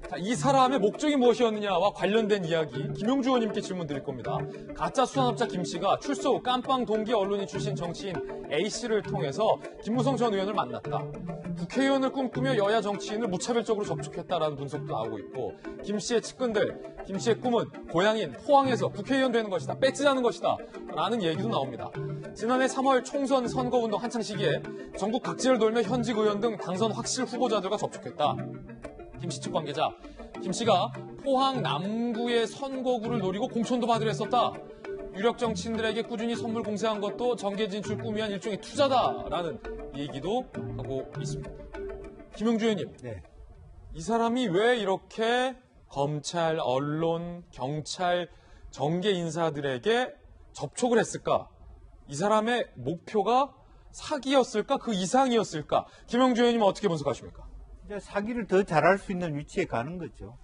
Speaker 1: 자, 이 사람의 목적이 무엇이었느냐와 관련된 이야기 김용주 의원님께 질문 드릴 겁니다. 가짜 수산업자 김 씨가 출소 후 깜빵 동기 언론인 출신 정치인 A 씨를 통해서 김무성 전 의원을 만났다. 국회의원을 꿈꾸며 여야 정치인을 무차별적으로 접촉했다라는 분석도 나오고 있고 김 씨의 측근들, 김 씨의 꿈은 고향인 포항에서 국회의원 되는 것이다. 배지하는 것이다. 라는 얘기도 나옵니다. 지난해 3월 총선 선거운동 한창 시기에 전국 각지를 돌며 현직 의원 등 당선 확실 후보자들과 접촉했다. 김 씨 측 관계자, 김 씨가 포항 남구의 선거구를 노리고 공천도 받으려 했었다. 유력 정치인들에게 꾸준히 선물 공세한 것도 정계 진출 꿈 위한 일종의 투자다라는 얘기도 하고 있습니다. 김용주 의원님,
Speaker 7: 네.
Speaker 1: 이 사람이 왜 이렇게 검찰, 언론, 경찰, 정계 인사들에게 접촉을 했을까? 이 사람의 목표가 사기였을까? 그 이상이었을까? 김용주 의원님은 어떻게 분석하십니까?
Speaker 7: 이제 사기를 더 잘할 수 있는 위치에 가는 거죠.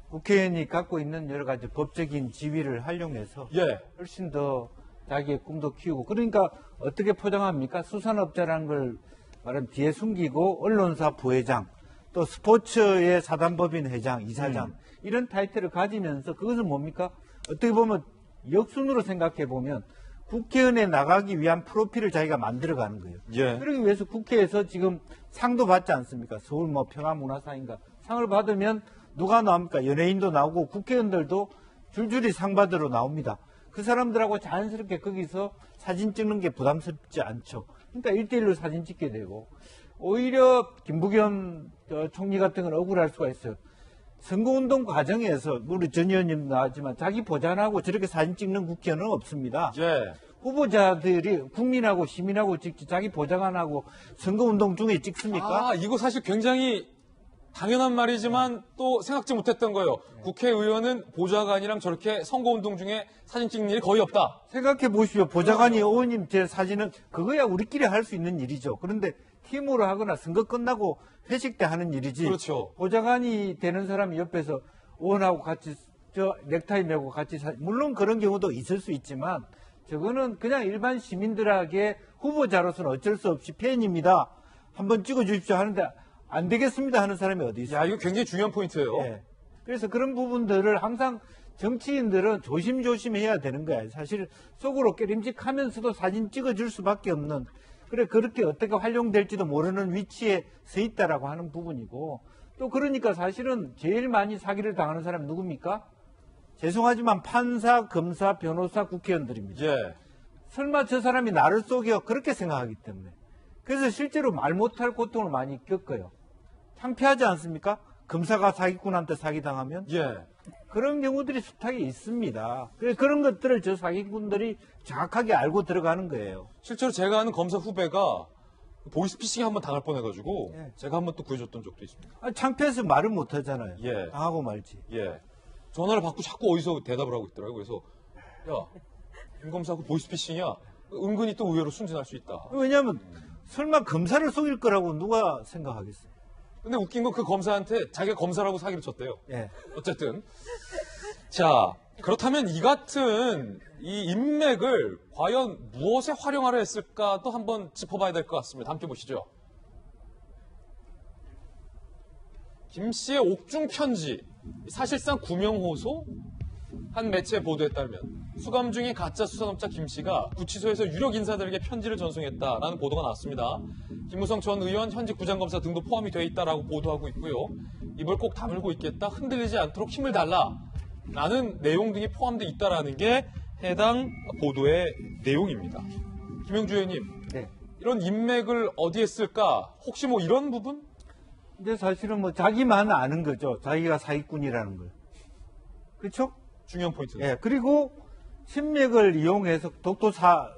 Speaker 7: 국회의원이 갖고 있는 여러 가지 법적인 지위를 활용해서
Speaker 1: 예.
Speaker 7: 훨씬 더 자기의 꿈도 키우고, 그러니까 어떻게 포장합니까? 수산업자라는 걸 말하면 뒤에 숨기고 언론사 부회장, 또 스포츠의 사단법인 회장, 이사장 이런 타이틀을 가지면서 그것은 뭡니까? 어떻게 보면 역순으로 생각해 보면 국회의원에 나가기 위한 프로필을 자기가 만들어가는 거예요.
Speaker 1: 예.
Speaker 7: 그러기 위해서 국회에서 지금 상도 받지 않습니까? 서울 뭐 평화문화상인가 상을 받으면 누가 나옵니까? 연예인도 나오고 국회의원들도 줄줄이 상 받으러 나옵니다. 그 사람들하고 자연스럽게 거기서 사진 찍는 게 부담스럽지 않죠. 그러니까 1대1로 사진 찍게 되고, 오히려 김부겸 총리 같은 건 억울할 수가 있어요. 선거운동 과정에서 우리 전 의원님 나왔지만 자기 보좌관하고 저렇게 사진 찍는 국회의원은 없습니다.
Speaker 1: 예.
Speaker 7: 후보자들이 국민하고 시민하고 찍지 자기 보좌관하고 선거운동 중에 찍습니까?
Speaker 1: 아, 이거 사실 굉장히 당연한 말이지만 또 생각지 못했던 거예요. 국회의원은 보좌관이랑 저렇게 선거운동 중에 사진 찍는 일이 거의 없다.
Speaker 7: 생각해 보십시오. 보좌관이 의원님 제 사진은 그거야 우리끼리 할 수 있는 일이죠. 그런데 팀으로 하거나 선거 끝나고 회식 때 하는 일이지.
Speaker 1: 그렇죠.
Speaker 7: 보좌관이 되는 사람이 옆에서 의원하고 같이 넥타이 메고 같이 물론 그런 경우도 있을 수 있지만 저거는 그냥 일반 시민들에게 후보자로서는 어쩔 수 없이 팬입니다. 한번 찍어주십시오 하는데 안 되겠습니다 하는 사람이 어디 있어요?
Speaker 1: 야, 이거 굉장히 중요한 포인트예요.
Speaker 7: 예. 그래서 그런 부분들을 항상 정치인들은 조심조심 해야 되는 거야. 사실 속으로 깨림직하면서도 사진 찍어줄 수밖에 없는, 그래 그렇게 어떻게 활용될지도 모르는 위치에 서 있다라고 하는 부분이고, 또 그러니까 사실은 제일 많이 사기를 당하는 사람이 누굽니까? 죄송하지만 판사, 검사, 변호사, 국회의원들입니다.
Speaker 1: 예.
Speaker 7: 설마 저 사람이 나를 속여 그렇게 생각하기 때문에. 그래서 실제로 말 못할 고통을 많이 겪어요. 창피하지 않습니까? 검사가 사기꾼한테 사기당하면?
Speaker 1: 예.
Speaker 7: 그런 경우들이 숱하게 있습니다. 그래서 그런 것들을 저 사기꾼들이 정확하게 알고 들어가는 거예요.
Speaker 1: 실제로 제가 아는 검사 후배가 보이스피싱에 한번 당할 뻔해가지고
Speaker 7: 예.
Speaker 1: 제가 한번 또 구해줬던 적도 있습니다.
Speaker 7: 창피해서 말을 못 하잖아요.
Speaker 1: 예.
Speaker 7: 당하고 말지.
Speaker 1: 예. 전화를 받고 자꾸 어디서 대답을 하고 있더라고요. 그래서 야, 김 검사하고 보이스피싱이야. 은근히 또 의외로 순진할 수 있다.
Speaker 7: 왜냐하면 설마 검사를 속일 거라고 누가 생각하겠어요?
Speaker 1: 근데 웃긴 건 그 검사한테 자기가 검사라고 사기를 쳤대요.
Speaker 7: 예.
Speaker 1: 어쨌든. 자, 그렇다면 이 같은 이 인맥을 과연 무엇에 활용하려 했을까도 한번 짚어봐야 될 것 같습니다. 함께 보시죠. 김 씨의 옥중 편지, 사실상 구명호소? 한 매체 보도에 따르면 수감 중인 가짜 수산업자 김 씨가 구치소에서 유력 인사들에게 편지를 전송했다라는 보도가 나왔습니다. 김무성 전 의원, 현직 부장검사 등도 포함이 돼 있다라고 보도하고 있고요. 입을 꼭 다물고 있겠다, 흔들리지 않도록 힘을 달라라는 내용 등이 포함돼 있다라는 게 해당 보도의 내용입니다. 김용주 의원님,
Speaker 7: 네.
Speaker 1: 이런 인맥을 어디에 쓸까? 혹시 뭐 이런 부분?
Speaker 7: 근데 사실은 뭐 자기만 아는 거죠. 자기가 사기꾼이라는 걸. 그렇죠?
Speaker 1: 중요한 포인트는.
Speaker 7: 예. 그리고 신맥을 이용해서 독도사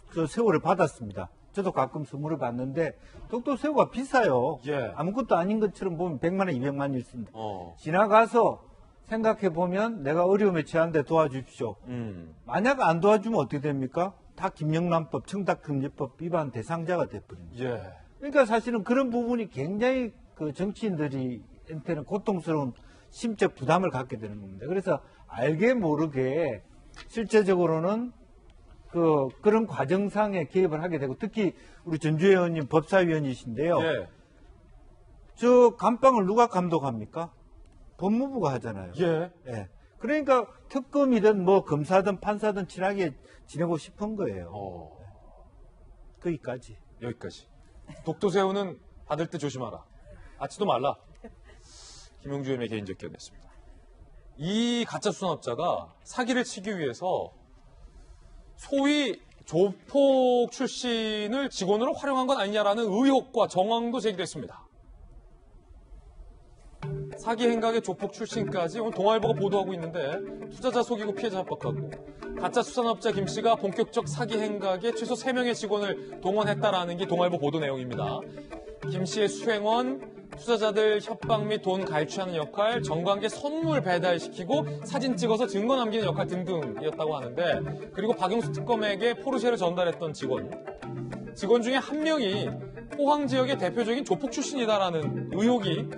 Speaker 7: 그 새우를 받았습니다. 저도 가끔 선물을 받는데 독도 새우가 비싸요.
Speaker 1: 예.
Speaker 7: 아무것도 아닌 것처럼 보면 100만 원, 200만 원 있습니다.
Speaker 1: 어.
Speaker 7: 지나가서 생각해 보면 내가 어려움에 처한데 도와주십시오. 만약 안 도와주면 어떻게 됩니까? 다 김영란법, 청탁금지법 위반 대상자가 돼버립니다.
Speaker 1: 예.
Speaker 7: 그러니까 사실은 그런 부분이 굉장히 그 정치인들한테는 고통스러운 심적 부담을 갖게 되는 겁니다. 그래서 알게 모르게 실제적으로는 그런 과정상에 개입을 하게 되고, 특히 우리 전주혜 의원님 법사위원이신데요.
Speaker 1: 예.
Speaker 7: 저 감방을 누가 감독합니까? 법무부가 하잖아요.
Speaker 1: 예.
Speaker 7: 예. 그러니까 특검이든 뭐 검사든 판사든 친하게 지내고 싶은 거예요. 거기까지.
Speaker 1: 여기까지. 독도새우는 받을 때 조심하라. 아치도 말라. 김용주 의원의 개인적 의견이었습니다. 이 가짜 수산업자가 사기를 치기 위해서 소위 조폭 출신을 직원으로 활용한 건 아니냐라는 의혹과 정황도 제기됐습니다. 사기 행각의 조폭 출신까지 오늘 동아일보가 보도하고 있는데 투자자 속이고 피해자 협박하고 가짜 수산업자 김 씨가 본격적 사기 행각에 최소 3명의 직원을 동원했다라는 게 동아일보 보도 내용입니다. 김 씨의 수행원, 투자자들 협박 및 돈 갈취하는 역할, 정관계 선물 배달시키고 사진 찍어서 증거 남기는 역할 등등이었다고 하는데 그리고 박영수 특검에게 포르쉐를 전달했던 직원 중에 한 명이 포항 지역의 대표적인 조폭 출신이다라는 의혹이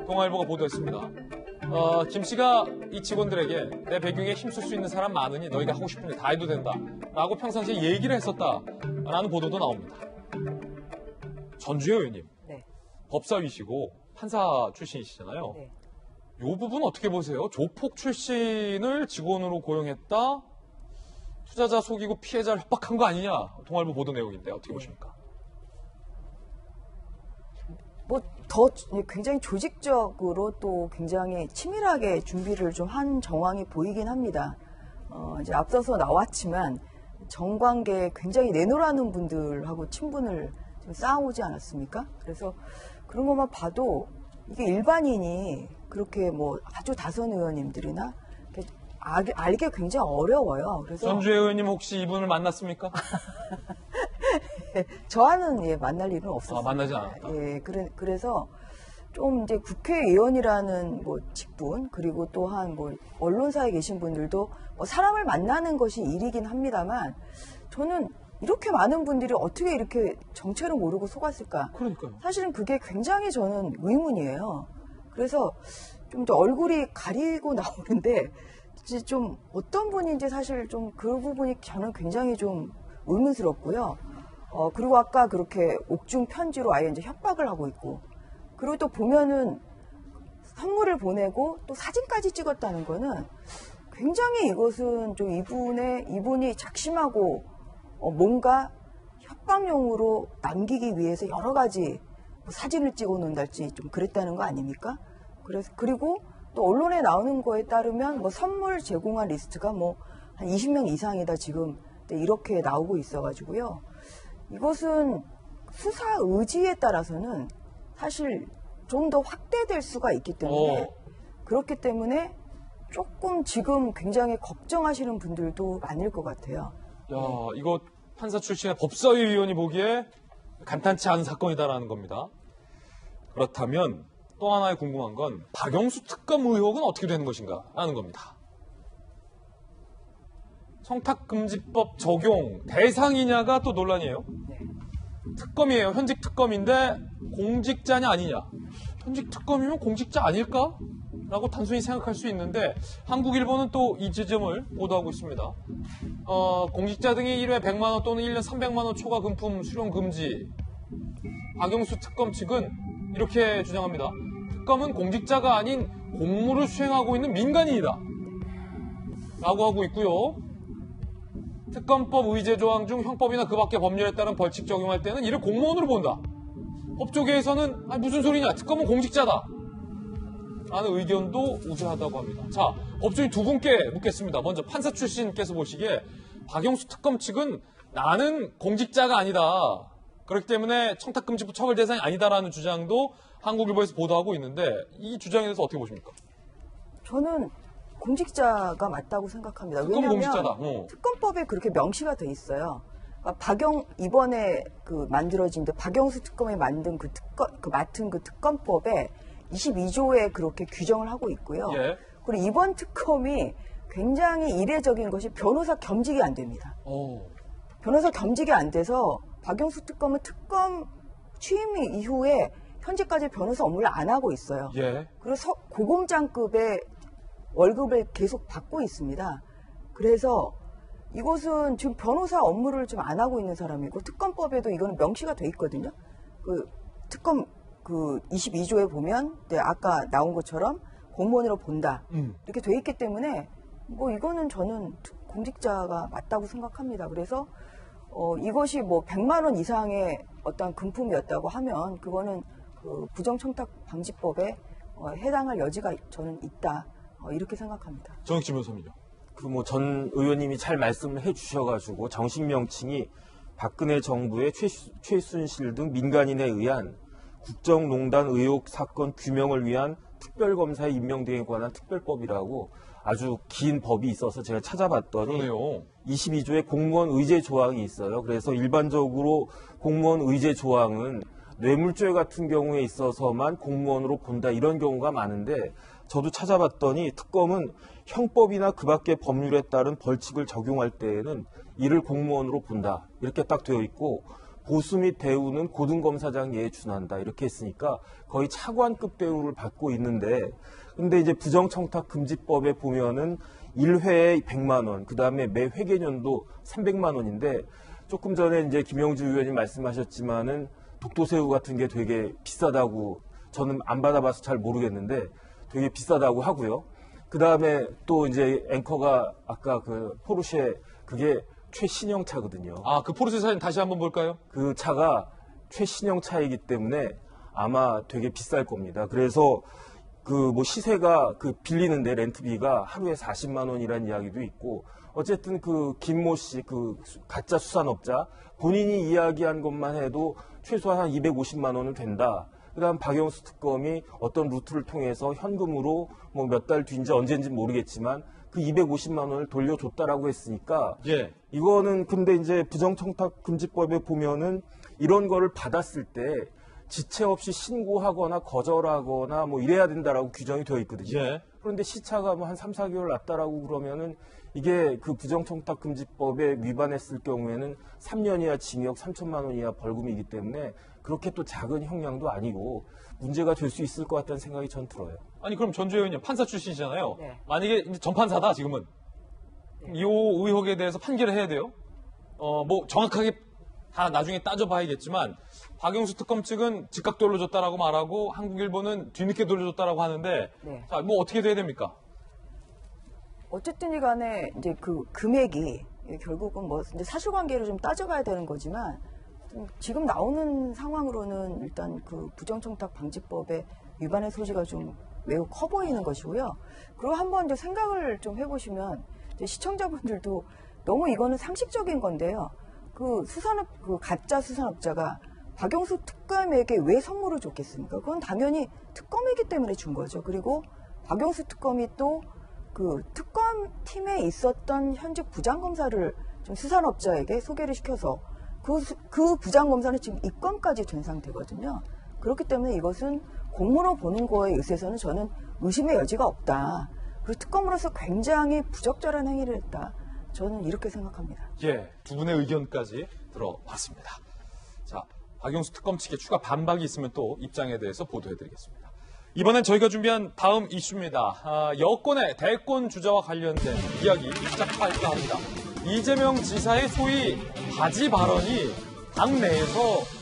Speaker 1: 동아일보가 보도했습니다. 김 씨가 이 직원들에게 내 배경에 힘쓸 수 있는 사람 많으니 너희가 하고 싶은 일 다 해도 된다 라고 평상시에 얘기를 했었다라는 보도도 나옵니다. 전주혜 의원님,
Speaker 6: 네.
Speaker 1: 법사위시고 판사 출신이시잖아요.
Speaker 6: 네.
Speaker 1: 이 부분 어떻게 보세요? 조폭 출신을 직원으로 고용했다? 투자자 속이고 피해자를 협박한 거 아니냐? 동아일보 보도 내용인데 어떻게 보십니까?
Speaker 6: 뭐 더 굉장히 조직적으로 또 굉장히 치밀하게 준비를 좀 한 정황이 보이긴 합니다. 이제 앞서서 나왔지만 정관계에 굉장히 내노라는 분들하고 친분을 좀 쌓아오지 않았습니까? 그래서 그런 것만 봐도 이게 일반인이 그렇게 뭐 아주 다선 의원님들이나 알기 굉장히 어려워요. 그래서
Speaker 1: 전주혜 의원님 혹시 이분을 만났습니까?
Speaker 6: 저와는 예, 만날 일은 없었어요.
Speaker 1: 만나지 않았다.
Speaker 6: 예, 그래서 좀 이제 국회의원이라는 뭐 직분 그리고 또한 뭐 언론사에 계신 분들도 뭐 사람을 만나는 것이 일이긴 합니다만 저는 이렇게 많은 분들이 어떻게 이렇게 정체를 모르고 속았을까?
Speaker 1: 그러니까요.
Speaker 6: 사실은 그게 굉장히 저는 의문이에요. 그래서 좀 이제 얼굴이 가리고 나오는데 이제 좀 어떤 분인지 사실 좀 그 부분이 저는 굉장히 좀 의문스럽고요. 그리고 아까 그렇게 옥중 편지로 아예 이제 협박을 하고 있고, 그리고 또 보면은 선물을 보내고 또 사진까지 찍었다는 거는 굉장히 이것은 좀 이분이 작심하고 뭔가 협박용으로 남기기 위해서 여러 가지 뭐 사진을 찍어 놓는달지 좀 그랬다는 거 아닙니까? 그리고 또 언론에 나오는 거에 따르면 뭐 선물 제공한 리스트가 뭐 한 20명 이상이다 지금 이렇게 나오고 있어가지고요. 이것은 수사 의지에 따라서는 사실 좀 더 확대될 수가 있기 때문에 그렇기 때문에 조금 지금 굉장히 걱정하시는 분들도 많을 것 같아요.
Speaker 1: 야, 이거 판사 출신의 법사위 의원이 보기에 간단치 않은 사건이다라는 겁니다. 그렇다면 또 하나의 궁금한 건 박영수 특검 의혹은 어떻게 되는 것인가 하는 겁니다. 청탁금지법 적용 대상이냐가 또 논란이에요. 특검이에요. 현직 특검인데 공직자냐 아니냐. 현직 특검이면 공직자 아닐까? 라고 단순히 생각할 수 있는데 한국일보는 또 이 지점을 보도하고 있습니다. 공직자 등이 1회 100만 원 또는 1년 300만 원 초과 금품 수령 금지. 박영수 특검 측은 이렇게 주장합니다. 특검은 공직자가 아닌 공무를 수행하고 있는 민간인이다. 라고 하고 있고요. 특검법 의제 조항 중 형법이나 그 밖의 법률에 따른 벌칙 적용할 때는 이를 공무원으로 본다. 법조계에서는 무슨 소리냐. 특검은 공직자다. 라는 의견도 우세하다고 합니다. 자, 법조인 두 분께 묻겠습니다. 먼저 판사 출신께서 보시기에 박영수 특검 측은 나는 공직자가 아니다. 그렇기 때문에 청탁금지법 처벌 대상이 아니다라는 주장도 한국일보에서 보도하고 있는데 이 주장에 대해서 어떻게 보십니까?
Speaker 6: 저는 공직자가 맞다고 생각합니다.
Speaker 1: 특검
Speaker 6: 왜냐하면
Speaker 1: 공직자다.
Speaker 6: 특검법에 그렇게 명시가 돼 있어요. 그러니까 이번에 만들어진 박영수 특검에 만든 맡은 그 특검법에 22조에 그렇게 규정을 하고 있고요.
Speaker 1: 예.
Speaker 6: 그리고 이번 특검이 굉장히 이례적인 것이 변호사 겸직이 안 됩니다. 변호사 겸직이 안 돼서 박영수 특검은 특검 취임 이후에 현재까지 변호사 업무를 안 하고 있어요.
Speaker 1: 예.
Speaker 6: 그래서 고검장급의 월급을 계속 받고 있습니다. 그래서 이것은 지금 변호사 업무를 좀 안 하고 있는 사람이고 특검법에도 이거는 명시가 돼 있거든요. 특검 그 22조에 보면 아까 나온 것처럼 공무원으로 본다 이렇게 돼 있기 때문에 뭐 이거는 저는 공직자가 맞다고 생각합니다. 그래서 이것이 뭐 100만 원 이상의 어떤 금품이었다고 하면 그거는 그 부정청탁방지법에 해당할 여지가 저는 있다 이렇게 생각합니다.
Speaker 1: 정익진 변호사님요.
Speaker 9: 그 뭐 전 의원님이 잘 말씀을 해주셔가지고 정식 명칭이 박근혜 정부의 최순실 등 민간인에 의한 국정농단 의혹 사건 규명을 위한 특별검사의 임명 등에 관한 특별법이라고 아주 긴 법이 있어서 제가 찾아봤더니
Speaker 1: 그러네요.
Speaker 9: 22조에 공무원 의제 조항이 있어요. 그래서 일반적으로 공무원 의제 조항은 뇌물죄 같은 경우에 있어서만 공무원으로 본다 이런 경우가 많은데 저도 찾아봤더니 특검은 형법이나 그 밖의 법률에 따른 벌칙을 적용할 때에는 이를 공무원으로 본다 이렇게 딱 되어 있고 보수 및 대우는 고등검사장 예에 준한다 이렇게 했으니까 거의 차관급 대우를 받고 있는데 근데 이제 부정청탁금지법에 보면은 1회에 100만 원, 그 다음에 매 회계년도 300만 원인데 조금 전에 이제 김영주 의원님 말씀하셨지만은 독도새우 같은 게 되게 비싸다고 저는 안 받아봐서 잘 모르겠는데 되게 비싸다고 하고요. 그 다음에 또 이제 앵커가 아까 그 포르쉐 그게 최신형 차거든요.
Speaker 1: 아, 그 포르쉐 사진 다시 한번 볼까요?
Speaker 9: 그 차가 최신형 차이기 때문에 아마 되게 비쌀 겁니다. 그래서 그 뭐 시세가 그 빌리는데 렌트비가 하루에 40만 원이라는 이야기도 있고 어쨌든 그 김모 씨 그 가짜 수산업자 본인이 이야기한 것만 해도 최소한 한 250만 원은 된다. 그다음 박영수 특검이 어떤 루트를 통해서 현금으로 뭐 몇 달 뒤인지 언제인지 모르겠지만 그 250만 원을 돌려줬다라고 했으니까
Speaker 1: 예.
Speaker 9: 이거는 근데 이제 부정청탁금지법에 보면은 이런 거를 받았을 때 지체 없이 신고하거나 거절하거나 뭐 이래야 된다라고 규정이 되어 있거든요.
Speaker 1: 예.
Speaker 9: 그런데 시차가 뭐 한 3, 4개월 났다라고 그러면은 이게 그 부정청탁금지법에 위반했을 경우에는 3년 이하 징역 3천만 원 이하 벌금이기 때문에 그렇게 또 작은 형량도 아니고 문제가 될 수 있을 것 같다는 생각이 전 들어요.
Speaker 1: 아니 그럼 전주혜 의원님 판사 출신이잖아요.
Speaker 6: 네.
Speaker 1: 만약에 이제 전판사다 지금은 이 의혹에 대해서 판결을 해야 돼요. 뭐 정확하게 다 나중에 따져봐야겠지만 박영수 특검 측은 즉각 돌려줬다라고 말하고 한국일보는 뒤늦게 돌려줬다라고 하는데
Speaker 6: 네.
Speaker 1: 자, 뭐 어떻게 돼야 됩니까?
Speaker 6: 어쨌든 간에 이제 그 금액이 결국은 뭐 이제 사실관계를 좀 따져가야 되는 거지만 지금 나오는 상황으로는 일단 그 부정청탁방지법의 위반의 소지가 좀 매우 커 보이는 것이고요. 그리고 한번 이제 생각을 좀 해보시면 이제 시청자분들도 너무 이거는 상식적인 건데요. 그 가짜 수산업자가 박영수 특검에게 왜 선물을 줬겠습니까? 그건 당연히 특검이기 때문에 준 거죠. 그리고 박영수 특검이 또 그 특검팀에 있었던 현직 부장검사를 좀 수산업자에게 소개를 시켜서 그 부장검사는 지금 입건까지 된 상태거든요. 그렇기 때문에 이것은 공무로 보는 거에 있어서는 저는 의심의 여지가 없다. 그리고 특검으로서 굉장히 부적절한 행위를 했다. 저는 이렇게 생각합니다.
Speaker 1: 예, 두 분의 의견까지 들어봤습니다. 자, 박영수 특검 측에 추가 반박이 있으면 또 입장에 대해서 보도해드리겠습니다. 이번엔 저희가 준비한 다음 이슈입니다. 여권의 대권 주자와 관련된 이야기 시작할까 합니다. 이재명 지사의 소위 바지 발언이 당내에서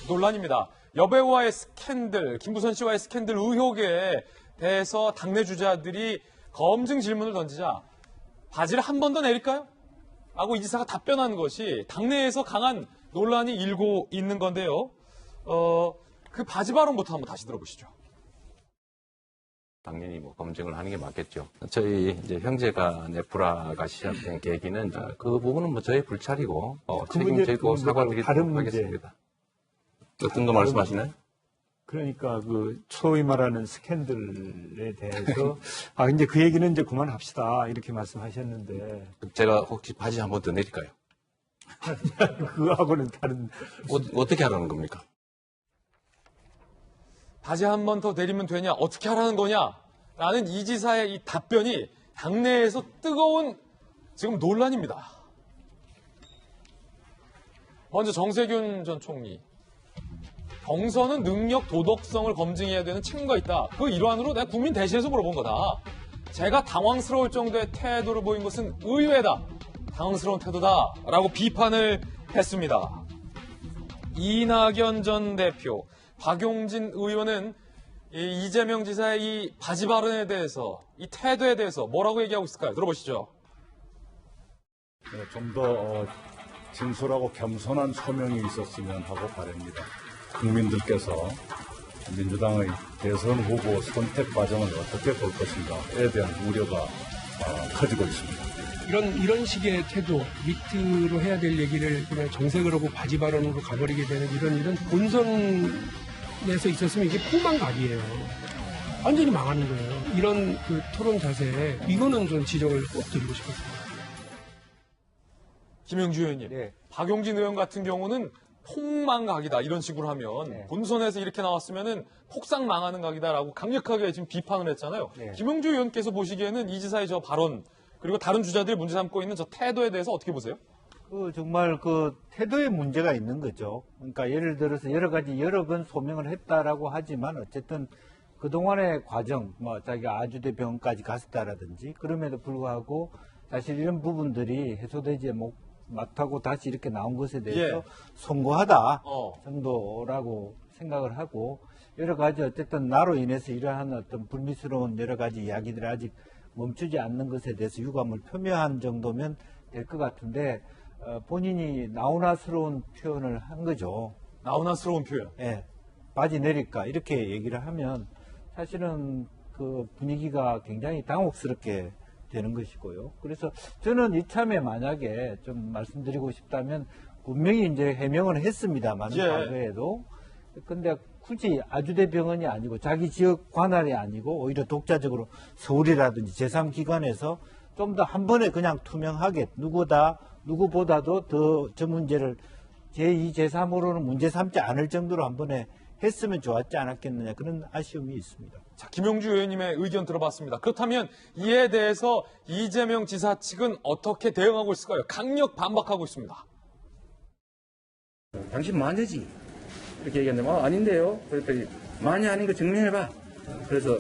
Speaker 1: 논란입니다. 여배우와의 스캔들, 김부선 씨와의 스캔들 의혹에 대해서 당내 주자들이 검증 질문을 던지자 바지를 한 번 더 내릴까요? 라고 이 지사가 답변한 것이 당내에서 강한 논란이 일고 있는 건데요. 그 바지 발언부터 한번 다시 들어보시죠.
Speaker 5: 당연히 뭐 검증을 하는 게 맞겠죠. 저희 이제 형제간의 불화가 시작된 계기는 그 부분은 뭐 저희 불찰이고 책임지고 사과드리도록 하겠습니다. 어떤 거 말씀하시나요?
Speaker 7: 그러니까 그 소위 말하는 스캔들에 대해서 이제 그 얘기는 이제 그만합시다 이렇게 말씀하셨는데
Speaker 5: 제가 혹시 바지 한 번 더 내릴까요?
Speaker 7: 그거하고는 다른
Speaker 5: 어떻게 하라는 겁니까?
Speaker 1: 바지 한 번 더 내리면 되냐? 어떻게 하라는 거냐? 라는 이 지사의 이 답변이 당내에서 뜨거운 지금 논란입니다. 먼저 정세균 전 총리. 경선은 능력, 도덕성을 검증해야 되는 책무가 있다. 그 일환으로 내가 국민 대신해서 물어본 거다. 제가 당황스러울 정도의 태도를 보인 것은 의외다. 당황스러운 태도다. 라고 비판을 했습니다. 이낙연 전 대표. 박용진 의원은 이 이재명 지사의 이 바지 발언에 대해서, 이 태도에 대해서 뭐라고 얘기하고 있을까요? 들어보시죠.
Speaker 10: 좀 더 진솔하고 겸손한 소명이 있었으면 하고 바랍니다. 국민들께서 민주당의 대선 후보 선택 과정을 어떻게 볼 것인가에 대한 우려가 커지고 있습니다.
Speaker 11: 이런 식의 태도, 밑으로 해야 될 얘기를 그냥 정색을 하고 바지 발언으로 가버리게 되는 이런 일은 본선에서 있었으면 이게 폭망각이에요. 완전히 망하는 거예요. 이런 그 토론 자세, 이거는 좀 지적을 꼭 드리고 싶었습니다.
Speaker 1: 김영주 의원님,
Speaker 7: 네.
Speaker 1: 박용진 의원 같은 경우는 폭망각이다 이런 식으로 하면
Speaker 7: 네.
Speaker 1: 본선에서 이렇게 나왔으면은 폭삭 망하는 각이다라고 강력하게 지금 비판을 했잖아요.
Speaker 7: 네.
Speaker 1: 김영주 의원께서 보시기에는 이 지사의 저 발언 그리고 다른 주자들이 문제 삼고 있는 저 태도에 대해서 어떻게 보세요?
Speaker 7: 정말 그 태도에 문제가 있는 거죠. 그러니까 예를 들어서 여러 번 소명을 했다라고 하지만 어쨌든 그동안의 과정, 자기가 아주대 병원까지 갔었다라든지 그럼에도 불구하고 사실 이런 부분들이 해소되지 못하고 다시 이렇게 나온 것에 대해서 송구하다 정도라고 생각을 하고 여러 가지 어쨌든 나로 인해서 이러한 어떤 불미스러운 여러 가지 이야기들이 아직 멈추지 않는 것에 대해서 유감을 표명한 정도면 될 것 같은데 본인이 나훈아스러운 표현을 한 거죠.
Speaker 1: 나훈아스러운 표현.
Speaker 7: 예, 바지 내릴까 이렇게 얘기를 하면 사실은 그 분위기가 굉장히 당혹스럽게 되는 것이고요. 그래서 저는 이참에 만약에 좀 말씀드리고 싶다면 분명히 이제 해명을 했습니다만 과거에도 근데 굳이 아주대 병원이 아니고 자기 지역 관할이 아니고 오히려 독자적으로 서울이라든지 제3기관에서 좀 더 한 번에 그냥 투명하게 누구보다도 더 저 문제를 제2, 제3으로는 문제 삼지 않을 정도로 한 번에 했으면 좋았지 않았겠느냐 그런 아쉬움이 있습니다.
Speaker 1: 자, 김용주 의원님의 의견 들어봤습니다. 그렇다면 이에 대해서 이재명 지사 측은 어떻게 대응하고 있을까요? 강력 반박하고 있습니다.
Speaker 5: 당신 마녀지. 이렇게 얘기했는데, 아닌데요? 그랬더니, 마녀 아닌 거 증명해봐. 그래서,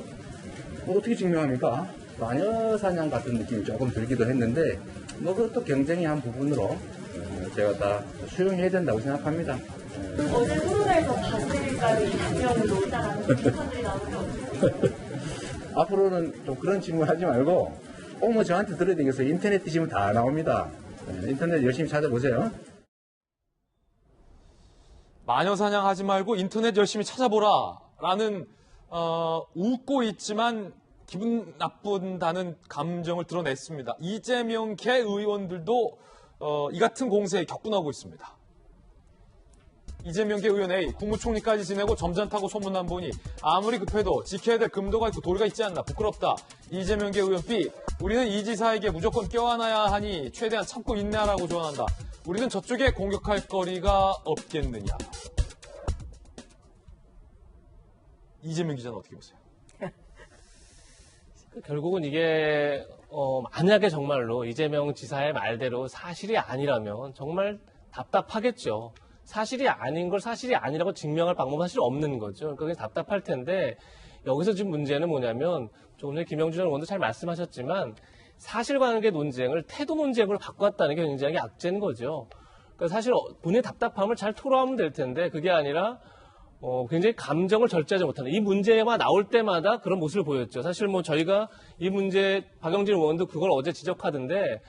Speaker 5: 어떻게 증명합니까? 마녀 사냥 같은 느낌이 조금 들기도 했는데, 그것도 경쟁의 한 부분으로 제가 다 수용해야 된다고 생각합니다.
Speaker 12: 어제 토론에서 바지까지 장면을 놓자라는 비판들이 나오죠.
Speaker 5: 앞으로는 좀 그런 질문 하지 말고, 저한테 들어야 되겠어요. 인터넷 뒤지면 다 나옵니다. 인터넷 열심히 찾아보세요.
Speaker 1: 마녀 사냥하지 말고 인터넷 열심히 찾아보라라는 웃고 있지만 기분 나쁜다는 감정을 드러냈습니다. 이재명계 의원들도 이 같은 공세에 격분하고 있습니다. 이재명계 의원 A, 국무총리까지 지내고 점잖 타고 소문난 분이 아무리 급해도 지켜야 될 금도가 있고 도리가 있지 않나 부끄럽다. 이재명계 의원 B, 우리는 이 지사에게 무조건 껴안아야 하니 최대한 참고 인내하라고 조언한다. 우리는 저쪽에 공격할 거리가 없겠느냐. 이재명 기자는 어떻게 보세요?
Speaker 2: 결국은 이게 만약에 정말로 이재명 지사의 말대로 사실이 아니라면 정말 답답하겠죠. 사실이 아닌 걸 사실이 아니라고 증명할 방법은 사실 없는 거죠. 그러니까 그게 답답할 텐데 여기서 지금 문제는 뭐냐면 조금 전에 김영주 전 의원도 잘 말씀하셨지만 사실관계 논쟁을 태도 논쟁으로 바꿨다는 게 굉장히 악재인 거죠. 그러니까 사실 본인의 답답함을 잘 토로하면 될 텐데 그게 아니라 굉장히 감정을 절제하지 못하는 이 문제가 나올 때마다 그런 모습을 보였죠. 사실 저희가 이 문제 박영진 의원도 그걸 어제 지적하던데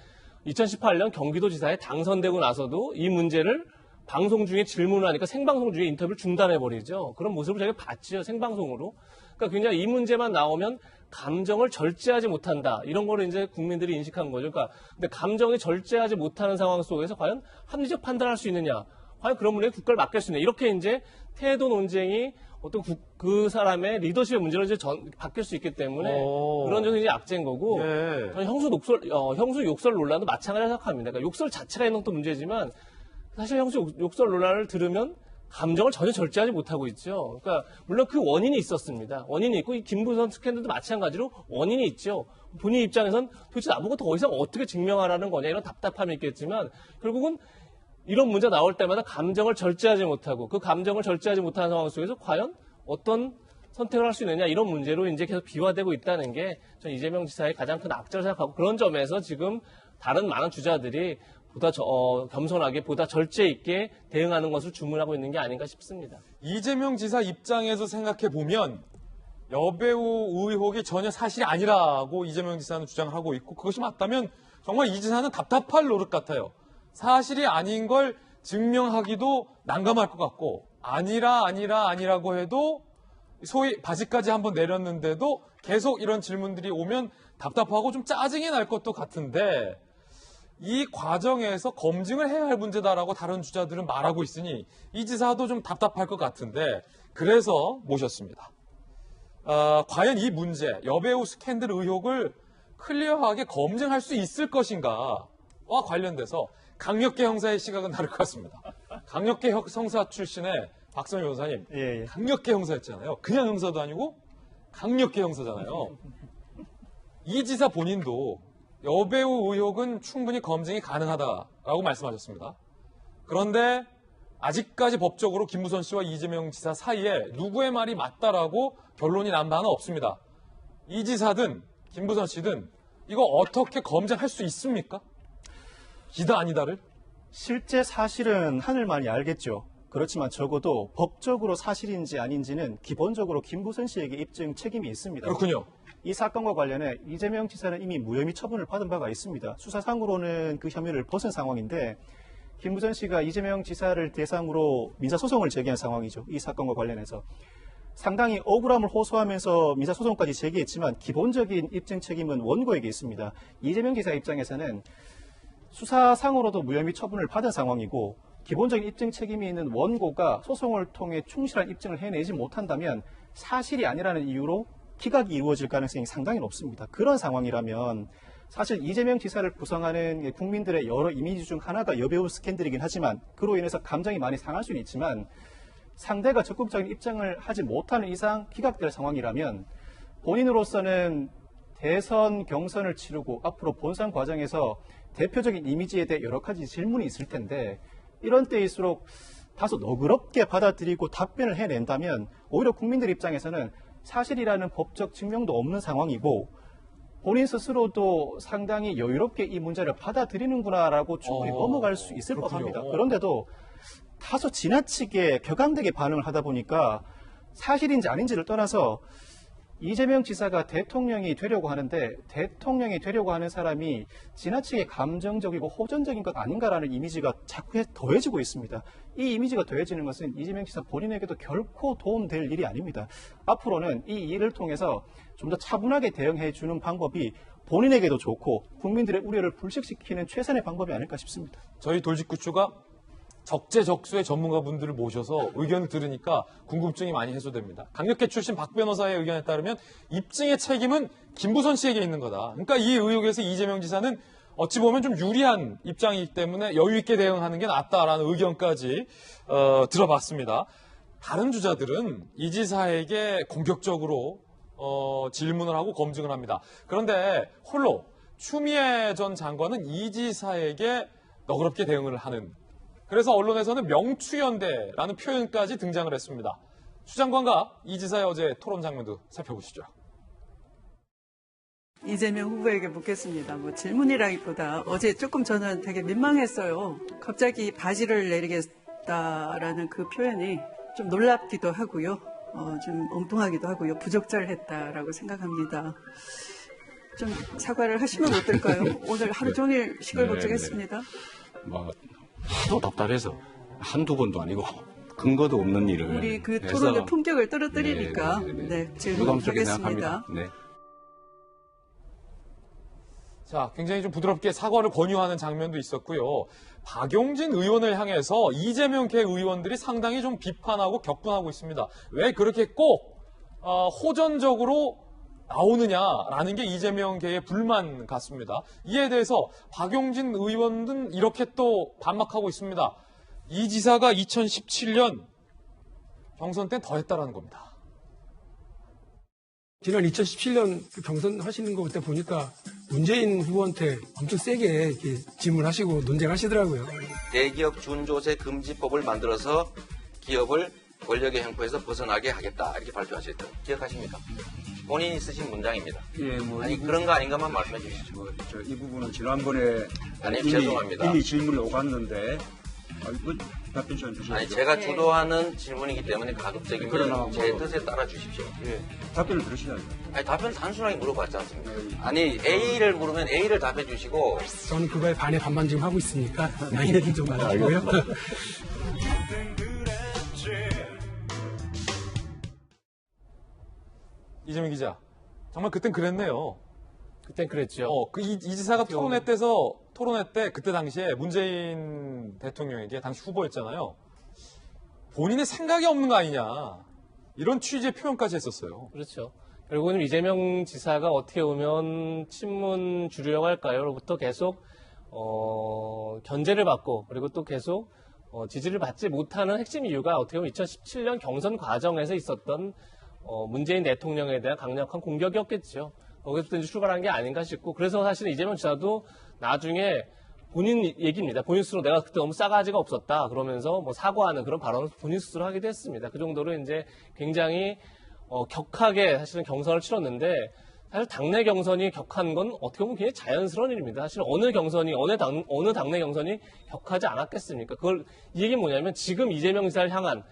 Speaker 2: 2018년 경기도지사에 당선되고 나서도 이 문제를 방송 중에 질문을 하니까 생방송 중에 인터뷰를 중단해버리죠. 그런 모습을 저희가 봤죠. 생방송으로. 그러니까 굉장히 이 문제만 나오면 감정을 절제하지 못한다. 이런 거를 이제 국민들이 인식한 거죠. 그러니까 근데 감정이 절제하지 못하는 상황 속에서 과연 합리적 판단할 수 있느냐. 과연 그런 분에게 국가를 맡길 수 있느냐. 이렇게 이제 태도 논쟁이 어떤 그 사람의 리더십의 문제로 이제 바뀔 수 있기 때문에 그런 점이 이제 악재인 거고 저는 형수 욕설 논란도 마찬가지라고 생각합니다. 그러니까 욕설 자체가 있는 것도 문제지만 사실 형수 욕설 논란을 들으면 감정을 전혀 절제하지 못하고 있죠. 그러니까 물론 그 원인이 있었습니다. 원인이 있고 이 김부선 스캔들도 마찬가지로 원인이 있죠. 본인 입장에선 도대체 나보고 더 이상 어떻게 증명하라는 거냐 이런 답답함이 있겠지만 결국은 이런 문제 나올 때마다 감정을 절제하지 못하고 그 감정을 절제하지 못하는 상황 속에서 과연 어떤 선택을 할 수 있느냐 이런 문제로 이제 계속 비화되고 있다는 게 전 이재명 지사의 가장 큰 악재로 생각하고 그런 점에서 지금 다른 많은 주자들이 보다 겸손하게 보다 절제 있게 대응하는 것을 주문하고 있는 게 아닌가 싶습니다.
Speaker 1: 이재명 지사 입장에서 생각해 보면 여배우 의혹이 전혀 사실이 아니라고 이재명 지사는 주장하고 있고 그것이 맞다면 정말 이 지사는 답답할 노릇 같아요. 사실이 아닌 걸 증명하기도 난감할 것 같고 아니라고 해도 소위 바지까지 한번 내렸는데도 계속 이런 질문들이 오면 답답하고 좀 짜증이 날 것도 같은데 이 과정에서 검증을 해야 할 문제다라고 다른 주자들은 말하고 있으니 이 지사도 좀 답답할 것 같은데 그래서 모셨습니다. 과연 이 문제, 여배우 스캔들 의혹을 클리어하게 검증할 수 있을 것인가와 관련돼서 강력계 형사의 시각은 다를 것 같습니다. 강력계 형사 출신의 박선희 변호사님,
Speaker 13: 예.
Speaker 1: 강력계 형사였잖아요. 그냥 형사도 아니고 강력계 형사잖아요. 이 지사 본인도 여배우 의혹은 충분히 검증이 가능하다라고 말씀하셨습니다. 그런데 아직까지 법적으로 김무선 씨와 이재명 지사 사이에 누구의 말이 맞다라고 결론이 난 바는 없습니다. 이 지사든 김무선 씨든 이거 어떻게 검증할 수 있습니까? 기다 아니다를?
Speaker 13: 실제 사실은 하늘만이 알겠죠. 그렇지만 적어도 법적으로 사실인지 아닌지는 기본적으로 김무선 씨에게 입증 책임이 있습니다.
Speaker 1: 그렇군요.
Speaker 13: 이 사건과 관련해 이재명 지사는 이미 무혐의 처분을 받은 바가 있습니다. 수사상으로는 그 혐의를 벗은 상황인데 김무선 씨가 이재명 지사를 대상으로 민사소송을 제기한 상황이죠. 이 사건과 관련해서. 상당히 억울함을 호소하면서 민사소송까지 제기했지만 기본적인 입증 책임은 원고에게 있습니다. 이재명 지사 입장에서는 수사상으로도 무혐의 처분을 받은 상황이고 기본적인 입증 책임이 있는 원고가 소송을 통해 충실한 입증을 해내지 못한다면 사실이 아니라는 이유로 기각이 이루어질 가능성이 상당히 높습니다. 그런 상황이라면 사실 이재명 지사를 구성하는 국민들의 여러 이미지 중 하나가 여배우 스캔들이긴 하지만 그로 인해서 감정이 많이 상할 수는 있지만 상대가 적극적인 입장을 하지 못하는 이상 기각될 상황이라면 본인으로서는 대선 경선을 치르고 앞으로 본선 과정에서 대표적인 이미지에 대해 여러 가지 질문이 있을 텐데 이런 때일수록 다소 너그럽게 받아들이고 답변을 해낸다면 오히려 국민들 입장에서는 사실이라는 법적 증명도 없는 상황이고 본인 스스로도 상당히 여유롭게 이 문제를 받아들이는구나라고 충분히 넘어갈 수 있을 법합니다. 그런데도 다소 지나치게 격앙되게 반응을 하다 보니까 사실인지 아닌지를 떠나서 이재명 지사가 대통령이 되려고 하는데 대통령이 되려고 하는 사람이 지나치게 감정적이고 호전적인 것 아닌가라는 이미지가 자꾸 더해지고 있습니다. 이 이미지가 더해지는 것은 이재명 지사 본인에게도 결코 도움될 일이 아닙니다. 앞으로는 이 일을 통해서 좀 더 차분하게 대응해 주는 방법이 본인에게도 좋고 국민들의 우려를 불식시키는 최선의 방법이 아닐까 싶습니다.
Speaker 1: 저희 돌직구추가 적재적소의 전문가분들을 모셔서 의견을 들으니까 궁금증이 많이 해소됩니다. 강력계 출신 박 변호사의 의견에 따르면 입증의 책임은 김무선 씨에게 있는 거다. 그러니까 이 의혹에서 이재명 지사는 어찌 보면 좀 유리한 입장이기 때문에 여유 있게 대응하는 게 낫다라는 의견까지 들어봤습니다. 다른 주자들은 이 지사에게 공격적으로 질문을 하고 검증을 합니다. 그런데 홀로 추미애 전 장관은 이 지사에게 너그럽게 대응을 하는, 그래서 언론에서는 명추연대라는 표현까지 등장을 했습니다. 추 장관과 이 지사의 어제 토론 장면도 살펴보시죠.
Speaker 14: 이재명 후보에게 묻겠습니다. 질문이라기보다 어제 조금 저는 되게 민망했어요. 갑자기 바지를 내리겠다라는 그 표현이 좀 놀랍기도 하고요. 좀 엉뚱하기도 하고요. 부적절했다라고 생각합니다. 좀 사과를 하시면 어떨까요? 오늘 하루 종일 시끌벅적했습니다.
Speaker 15: 하도 답답해서 한두 번도 아니고 근거도 없는 일을
Speaker 14: 우리 그 토론의 품격을 떨어뜨리니까 질문하겠습니다.
Speaker 15: 네.
Speaker 1: 자, 굉장히 좀 부드럽게 사과를 권유하는 장면도 있었고요. 박용진 의원을 향해서 이재명 개 의원들이 상당히 좀 비판하고 격분하고 있습니다. 왜 그렇게 꼭 호전적으로 나오느냐라는 게 이재명 개의 불만 같습니다. 이에 대해서 박용진 의원은 이렇게 또 반박하고 있습니다. 이 지사가 2017년 경선 때 더 했다라는 겁니다.
Speaker 11: 지난 2017년 경선 하시는 거 그때 보니까 문재인 후보한테 엄청 세게 이렇게 질문하시고 논쟁하시더라고요.
Speaker 16: 대기업 준조세 금지법을 만들어서 기업을 권력의 횡포에서 벗어나게 하겠다 이렇게 발표하셨던 기억하십니까? 본인이 쓰신 문장입니다.
Speaker 4: 예,
Speaker 16: 아니 그런 거 아닌가만 말씀해 주시죠.
Speaker 4: 이 부분은 지난번에
Speaker 16: 아니 죄송합니다.
Speaker 4: 이미 질문이 오갔는데 답변 좀 주시죠.
Speaker 16: 아니 제가 주도하는 질문이기 때문에 가급적이면
Speaker 4: 그러나
Speaker 16: 제 뜻에 따라 주십시오.
Speaker 4: 예, 답변을 들으셔야죠.
Speaker 16: 아니 답변 단순하게 물어봤지 않습니까? 아니 A를 물으면 A를 답해 주시고
Speaker 11: 저는 그거에 반에 반만 지금 하고 있으니까 양해를 좀 받아주고요.
Speaker 1: 이재명 기자, 정말 그땐 그랬네요.
Speaker 2: 그땐 그랬죠.
Speaker 1: 이 지사가 토론회 때 그때 당시에 문재인 대통령에게 당시 후보였잖아요. 본인의 생각이 없는 거 아니냐. 이런 취지의 표현까지 했었어요.
Speaker 2: 그렇죠. 결국은 이재명 지사가 어떻게 보면 친문 주류라고 할까요?로부터 계속 견제를 받고 그리고 또 계속 지지를 받지 못하는 핵심 이유가 어떻게 보면 2017년 경선 과정에서 있었던 문재인 대통령에 대한 강력한 공격이었겠죠. 거기서부터 이제 출발한 게 아닌가 싶고 그래서 사실 이재명 지사도 나중에 본인 얘기입니다. 본인 스스로 내가 그때 너무 싸가지가 없었다 그러면서 뭐 사과하는 그런 발언을 본인 스스로 하기도 했습니다. 그 정도로 이제 굉장히 격하게 사실은 경선을 치렀는데 사실 당내 경선이 격한 건 어떻게 보면 굉장히 자연스러운 일입니다. 사실 어느 당내 경선이 격하지 않았겠습니까? 이 얘기는 뭐냐면 지금 이재명 지사를 향한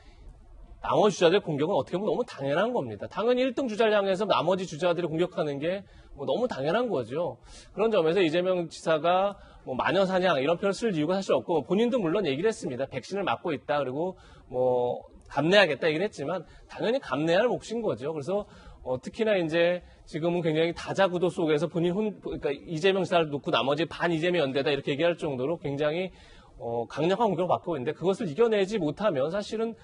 Speaker 2: 나머지 주자들의 공격은 어떻게 보면 너무 당연한 겁니다. 당연히 1등 주자를 향해서 나머지 주자들을 공격하는 게 뭐 너무 당연한 거죠. 그런 점에서 이재명 지사가 뭐 마녀사냥 이런 표현을 쓸 이유가 사실 없고 본인도 물론 얘기를 했습니다. 백신을 맞고 있다. 그리고 뭐 감내하겠다 얘기를 했지만 당연히 감내할 몫인 거죠. 그래서 특히나 이제 지금은 굉장히 다자구도 속에서 그러니까 이재명 지사를 놓고 나머지 반 이재명 연대다 이렇게 얘기할 정도로 굉장히 강력한 공격을 받고 있는데 그것을 이겨내지 못하면 사실은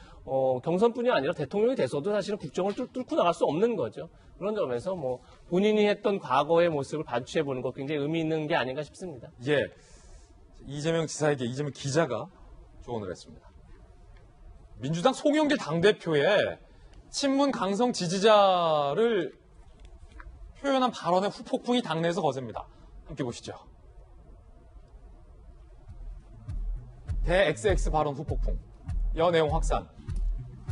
Speaker 2: 경선뿐이 아니라 대통령이 돼서도 사실은 국정을 뚫고 나갈 수 없는 거죠. 그런 점에서 뭐 본인이 했던 과거의 모습을 반추해보는 것 굉장히 의미 있는 게 아닌가 싶습니다.
Speaker 1: 예, 이재명 지사에게 이재명 기자가 조언을 했습니다. 민주당 송영길 당대표의 친문 강성 지지자를 표현한 발언의 후폭풍이 당내에서 거셉니다. 함께 보시죠. 대-XX 발언 후폭풍, 여내용 확산.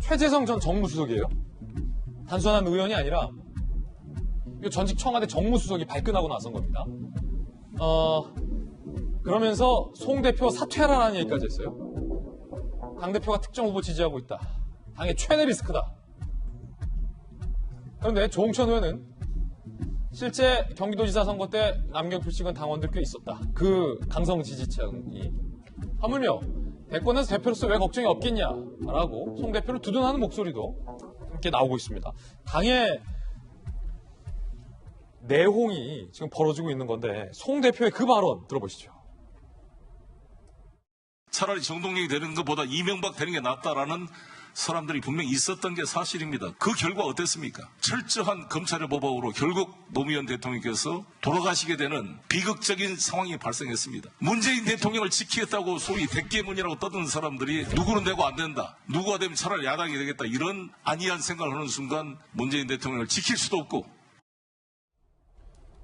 Speaker 1: 최재성 전 정무수석이에요. 단순한 의원이 아니라 전직 청와대 정무수석이 발끈하고 나선 겁니다. 그러면서 송 대표 사퇴하라는 얘기까지 했어요. 당대표가 특정 후보 지지하고 있다. 당의 최대 리스크다. 그런데 조홍천 의원은 실제 경기도지사 선거 때 남경필 찍은 당원들 꽤 있었다. 그 강성 지지층이. 하물며 대권에서 대표로서 왜 걱정이 없겠냐라고 송 대표를 두둔하는 목소리도 함께 나오고 있습니다. 당의 내홍이 지금 벌어지고 있는 건데 송 대표의 그 발언 들어보시죠.
Speaker 17: 차라리 정동영이 되는 것보다 이명박 되는 게 낫다라는 사람들이 분명히 있었던 게 사실입니다. 그 결과 어땠습니까? 철저한 검찰의 보복으로 결국 노무현 대통령께서 돌아가시게 되는 비극적인 상황이 발생했습니다. 문재인 대통령을 지키겠다고 소위 대깨문이라고 떠드는 사람들이 누구는 되고 안 된다. 누구가 되면 차라리 야당이 되겠다. 이런 안이한 생각을 하는 순간 문재인 대통령을 지킬 수도 없고.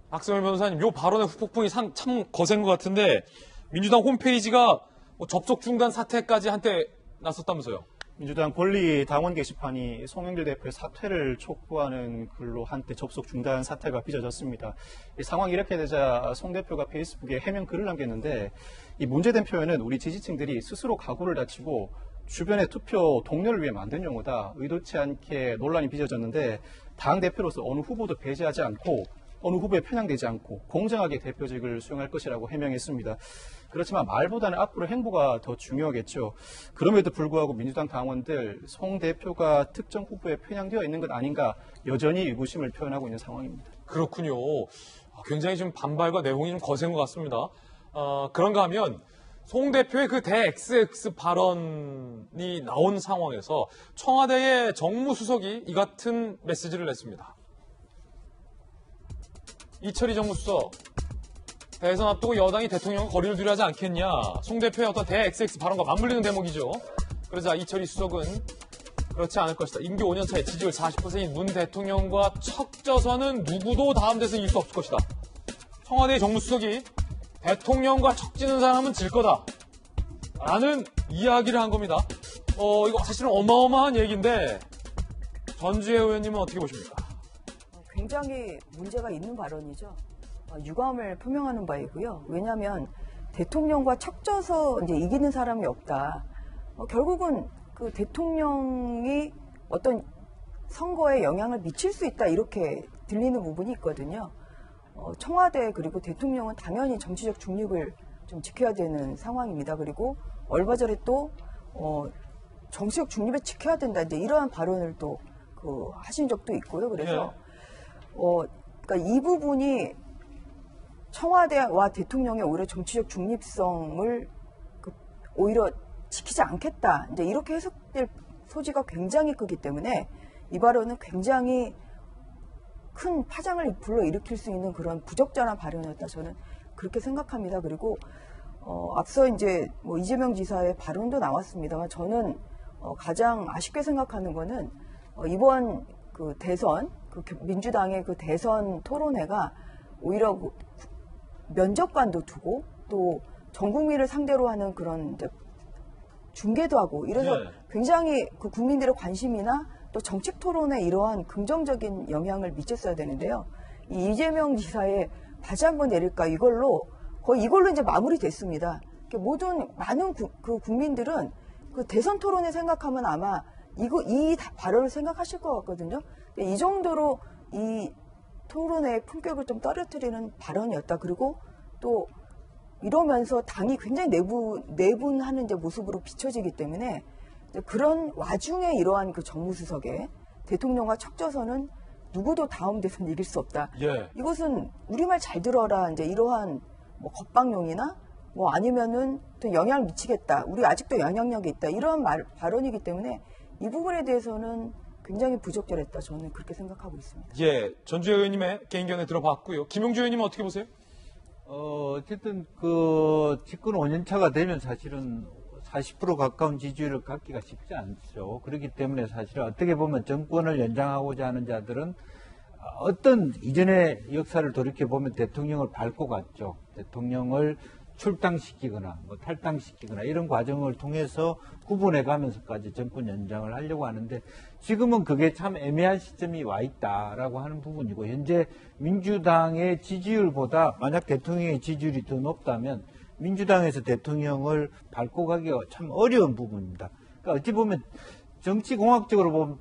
Speaker 1: 박성일 변호사님, 이 발언의 후폭풍이 참 거센 것 같은데 민주당 홈페이지가 접속 중단 사태까지 한때 나섰다면서요?
Speaker 13: 민주당 권리 당원 게시판이 송영길 대표의 사퇴를 촉구하는 글로 한때 접속 중단 사태가 빚어졌습니다. 이 상황이 이렇게 되자 송 대표가 페이스북에 해명 글을 남겼는데 이 문제된 표현은 우리 지지층들이 스스로 각오를 다치고 주변의 투표 동료를 위해 만든 용어다. 의도치 않게 논란이 빚어졌는데 당 대표로서 어느 후보도 배제하지 않고 어느 후보에 편향되지 않고 공정하게 대표직을 수행할 것이라고 해명했습니다. 그렇지만 말보다는 앞으로 행보가 더 중요하겠죠. 그럼에도 불구하고 민주당 당원들 송 대표가 특정 후보에 편향되어 있는 것 아닌가 여전히 의구심을 표현하고 있는 상황입니다.
Speaker 1: 그렇군요. 굉장히 좀 반발과 내용이 좀 거센 것 같습니다. 그런가 하면 송 대표의 그 대-XX 발언이 나온 상황에서 청와대의 정무수석이 이 같은 메시지를 냈습니다. 이철희 정무수석, 대선 앞두고 여당이 대통령과 거리를 두려 하지 않겠냐. 송 대표의 어떤 대-XX 발언과 맞물리는 대목이죠. 그러자 이철희 수석은 그렇지 않을 것이다. 임기 5년 차에 지지율 40%인 문 대통령과 척져서는 누구도 다음 대선 이길 수 없을 것이다. 청와대의 정무수석이 대통령과 척지는 사람은 질 거다. 라는 이야기를 한 겁니다. 이거 사실은 어마어마한 얘기인데 전주혜 의원님은 어떻게 보십니까?
Speaker 6: 굉장히 문제가 있는 발언이죠. 유감을 표명하는 바이고요. 왜냐하면 대통령과 척져서 이제 이기는 사람이 없다. 결국은 그 대통령이 어떤 선거에 영향을 미칠 수 있다 이렇게 들리는 부분이 있거든요. 청와대 그리고 대통령은 당연히 정치적 중립을 좀 지켜야 되는 상황입니다. 그리고 얼마전에 또 정치적 중립을 지켜야 된다 이제 이러한 발언을 또 하신 적도 있고요. 그래서 그러니까 이 부분이 청와대와 대통령의 오히려 정치적 중립성을 오히려 지키지 않겠다. 이제 이렇게 해석될 소지가 굉장히 크기 때문에 이 발언은 굉장히 큰 파장을 불러일으킬 수 있는 그런 부적절한 발언이었다. 저는 그렇게 생각합니다. 그리고 앞서 이제 뭐 이재명 지사의 발언도 나왔습니다만 저는 가장 아쉽게 생각하는 거는 이번 그 대선, 민주당의 그 대선 토론회가 오히려 면접관도 두고 또 전 국민을 상대로 하는 그런 이제 중계도 하고 이래서 굉장히 그 국민들의 관심이나 또 정책 토론에 이러한 긍정적인 영향을 미쳤어야 되는데요. 이 이재명 지사의 바지 한번 내릴까 이걸로 이제 마무리됐습니다. 많은 그 국민들은 그 대선 토론에 생각하면 아마 이 발언을 생각하실 것 같거든요. 이 정도로 이 토론의 품격을 좀 떨어뜨리는 발언이었다. 그리고 또 이러면서 당이 굉장히 내분하는 이제 모습으로 비춰지기 때문에 그런 와중에 이러한 그 정무수석의 대통령과 척져서는 누구도 다음 대선 이길 수 없다. 이것은 우리말 잘 들어라. 이제 이러한 뭐 겁방용이나 뭐 아니면은 또 영향을 미치겠다. 우리 아직도 영향력이 있다. 이런 발언이기 때문에 이 부분에 대해서는 굉장히 부적절했다. 저는 그렇게 생각하고 있습니다.
Speaker 1: 전주혜 의원님의 개인견에 들어봤고요. 김용주 의원님은 어떻게 보세요?
Speaker 7: 어쨌든 집권 5년차가 되면 사실은 40% 가까운 지지율을 갖기가 쉽지 않죠. 그렇기 때문에 사실 어떻게 보면 정권을 연장하고자 하는 자들은 어떤 이전의 역사를 돌이켜보면 대통령을 밟고 갔죠. 대통령을 출당시키거나 탈당시키거나 이런 과정을 통해서 구분해 가면서까지 정권 연장을 하려고 하는데 지금은 그게 참 애매한 시점이 와 있다라고 하는 부분이고 현재 민주당의 지지율보다 만약 대통령의 지지율이 더 높다면 민주당에서 대통령을 밟고 가기가 참 어려운 부분입니다. 그러니까 어찌 보면 정치공학적으로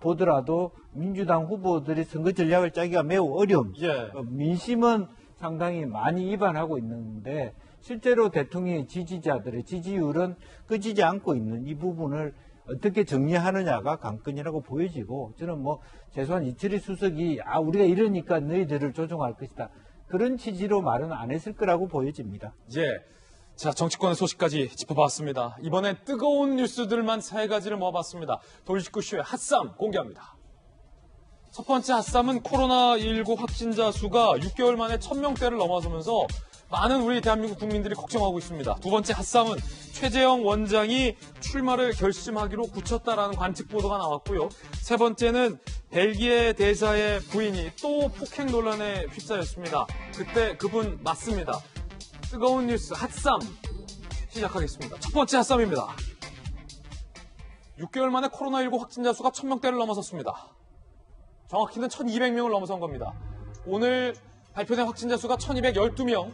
Speaker 7: 보더라도 민주당 후보들이 선거 전략을 짜기가 매우 어려운 민심은 상당히 많이 위반하고 있는데 실제로 대통령의 지지자들의 지지율은 끄지지 않고 있는 이 부분을 어떻게 정리하느냐가 관건이라고 보여지고 저는 최소한 이철희 수석이 우리가 이러니까 너희들을 조종할 것이다. 그런 취지로 말은 안 했을 거라고 보여집니다.
Speaker 1: 자, 정치권의 소식까지 짚어봤습니다. 이번엔 뜨거운 뉴스들만 3가지를 모아봤습니다. 돌직구쇼의 핫쌈 공개합니다. 첫 번째 핫쌈은 코로나19 확진자 수가 6개월 만에 1000명대를 넘어서면서 많은 우리 대한민국 국민들이 걱정하고 있습니다. 두 번째 핫쌈은 최재형 원장이 출마를 결심하기로 굳혔다라는 관측 보도가 나왔고요. 세 번째는 벨기에 대사의 부인이 또 폭행 논란에 휩싸였습니다. 그때 그분 맞습니다. 뜨거운 뉴스 핫쌈 시작하겠습니다. 첫 번째 핫쌈입니다. 6개월 만에 코로나19 확진자 수가 1000명대를 넘어섰습니다. 정확히는 1200명을 넘어선 겁니다. 오늘 발표된 확진자 수가 1212명.